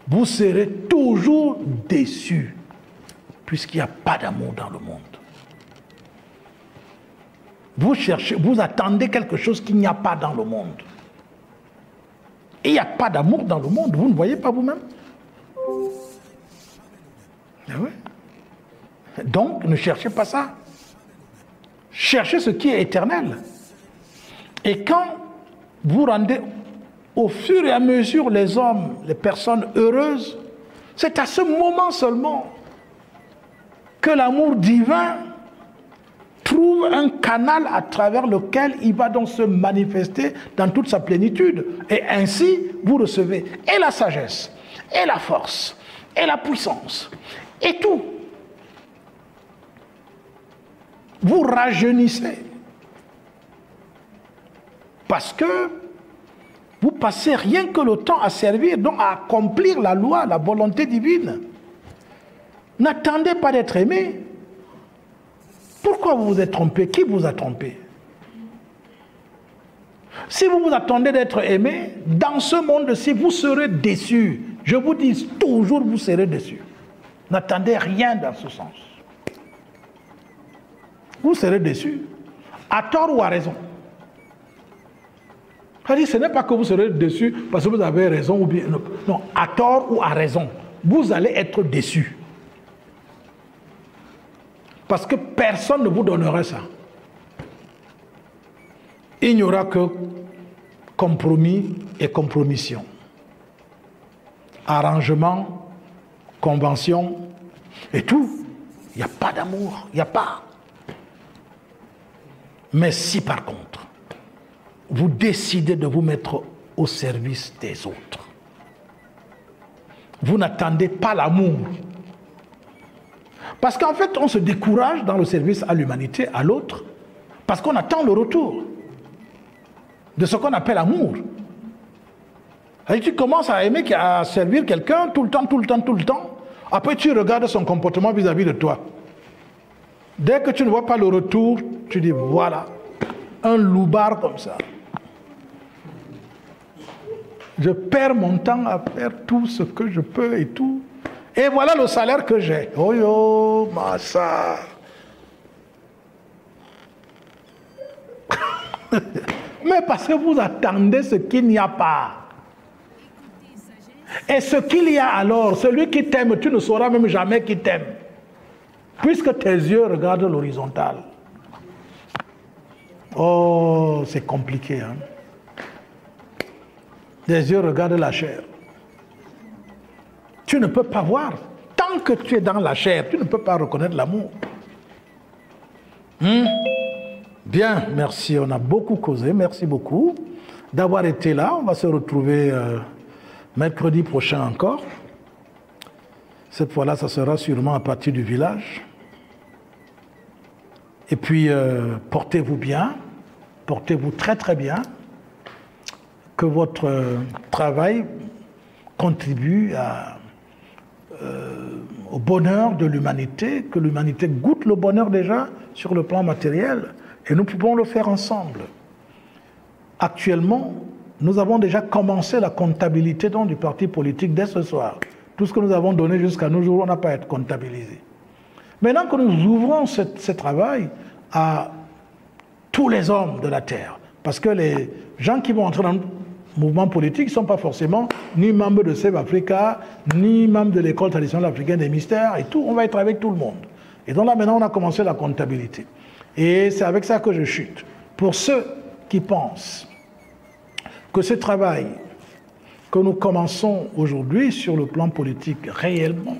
Speaker 4: Vous serez toujours déçus, puisqu'il n'y a pas d'amour dans le monde. Vous attendez quelque chose qu'il n'y a pas dans le monde. Et il n'y a pas d'amour dans le monde, vous ne voyez pas vous-même. Oui. Donc, ne cherchez pas ça. Cherchez ce qui est éternel. Et quand vous rendez au fur et à mesure les hommes, les personnes heureuses, c'est à ce moment seulement que l'amour divin trouve un canal à travers lequel il va donc se manifester dans toute sa plénitude. Et ainsi, vous recevez et la sagesse, et la force, et la puissance, et tout. Vous rajeunissez. Parce que vous passez rien que le temps à servir, donc à accomplir la loi, la volonté divine. N'attendez pas d'être aimé. Pourquoi vous vous êtes trompé? Qui vous a trompé? Si vous vous attendez d'être aimé, dans ce monde-ci, vous serez déçus. Je vous dis toujours, vous serez déçus. N'attendez rien dans ce sens. Vous serez déçus, à tort ou à raison. C'est-à-dire, ce n'est pas que vous serez déçus parce que vous avez raison ou bien... Non, à tort ou à raison. Vous allez être déçus. Parce que personne ne vous donnera ça. Il n'y aura que compromis et compromission. Arrangement, convention et tout. Il n'y a pas d'amour, il n'y a pas. Mais si par contre, vous décidez de vous mettre au service des autres, vous n'attendez pas l'amour. Parce qu'en fait, on se décourage dans le service à l'humanité, à l'autre, parce qu'on attend le retour de ce qu'on appelle amour. Et tu commences à aimer, à servir quelqu'un tout le temps, tout le temps, tout le temps. Après, tu regardes son comportement vis-à-vis de toi. Dès que tu ne vois pas le retour, tu dis, voilà, un loupard comme ça. Je perds mon temps à faire tout ce que je peux et tout. Et voilà le salaire que j'ai. Oh yo, massa. Mais parce que vous attendez ce qu'il n'y a pas. Et ce qu'il y a alors, celui qui t'aime, tu ne sauras même jamais qui t'aime. Puisque tes yeux regardent l'horizontale. Oh, c'est compliqué, hein. Les yeux regardent la chair. Tu ne peux pas voir. Tant que tu es dans la chair, tu ne peux pas reconnaître l'amour. Bien, merci. On a beaucoup causé. Merci beaucoup d'avoir été là. On va se retrouver mercredi prochain encore. Cette fois-là, ça sera sûrement à partir du village. Et puis, portez-vous bien. Portez-vous très très bien. Que votre travail contribue au bonheur de l'humanité, que l'humanité goûte le bonheur déjà sur le plan matériel, et nous pouvons le faire ensemble. Actuellement, nous avons déjà commencé la comptabilité du parti politique dès ce soir. Tout ce que nous avons donné jusqu'à nos jours, on n'a pas à être comptabilisé. Maintenant que nous ouvrons ce travail à tous les hommes de la terre, parce que les gens qui vont entrer dans le mouvement politique ne sont pas forcément ni membres de Save Africa, ni membres de l'école traditionnelle africaine des mystères et tout. On va être avec tout le monde. Et donc là, maintenant, on a commencé la comptabilité. Et c'est avec ça que je chute. Pour ceux qui pensent que ce travail que nous commençons aujourd'hui sur le plan politique réellement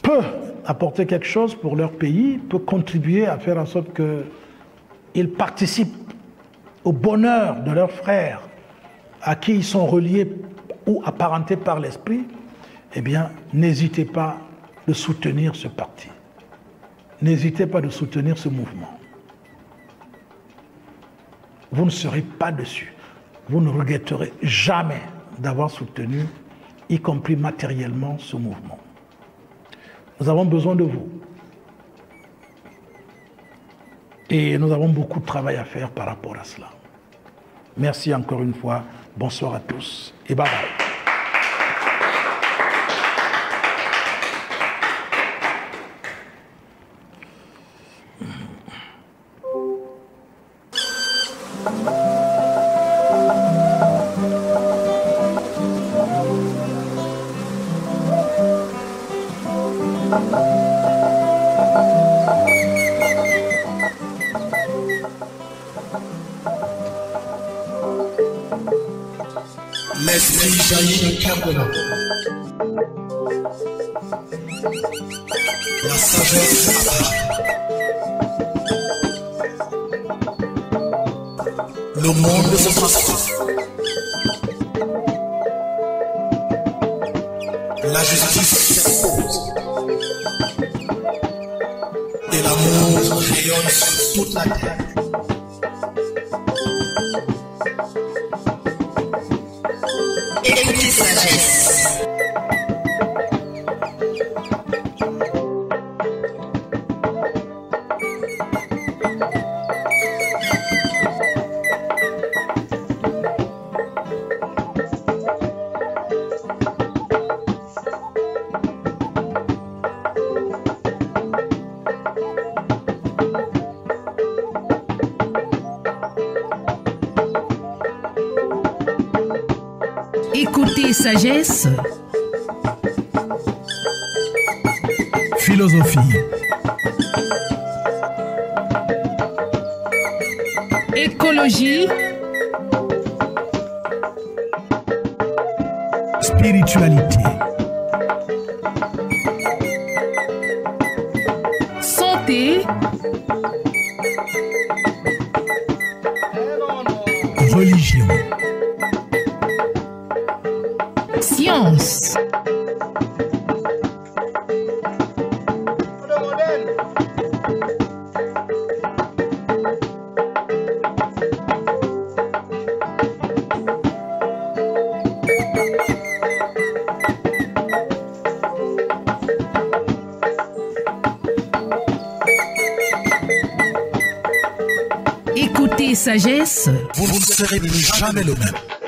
Speaker 4: peut apporter quelque chose pour leur pays, peut contribuer à faire en sorte qu'ils participent au bonheur de leurs frères à qui ils sont reliés ou apparentés par l'esprit, eh bien, n'hésitez pas de soutenir ce parti. N'hésitez pas de soutenir ce mouvement. Vous ne serez pas dessus. Vous ne regretterez jamais d'avoir soutenu, y compris matériellement, ce mouvement. Nous avons besoin de vous. Et nous avons beaucoup de travail à faire par rapport à cela. Merci encore une fois. Bonsoir à tous et bye bye.
Speaker 1: L'esprit jaillit de Cameroun. La sagesse apparaît. Le monde se transforme. La justice s'impose. Et l'amour rayonne sur toute la terre. Écoutez sagesse.
Speaker 3: Écoutez sagesse.
Speaker 2: Philosophie.
Speaker 3: Écologie.
Speaker 2: Spiritualité.
Speaker 3: Santé.
Speaker 2: Religion.
Speaker 3: Science. Écoutez sagesse.
Speaker 1: Vous ne serez plus jamais le même.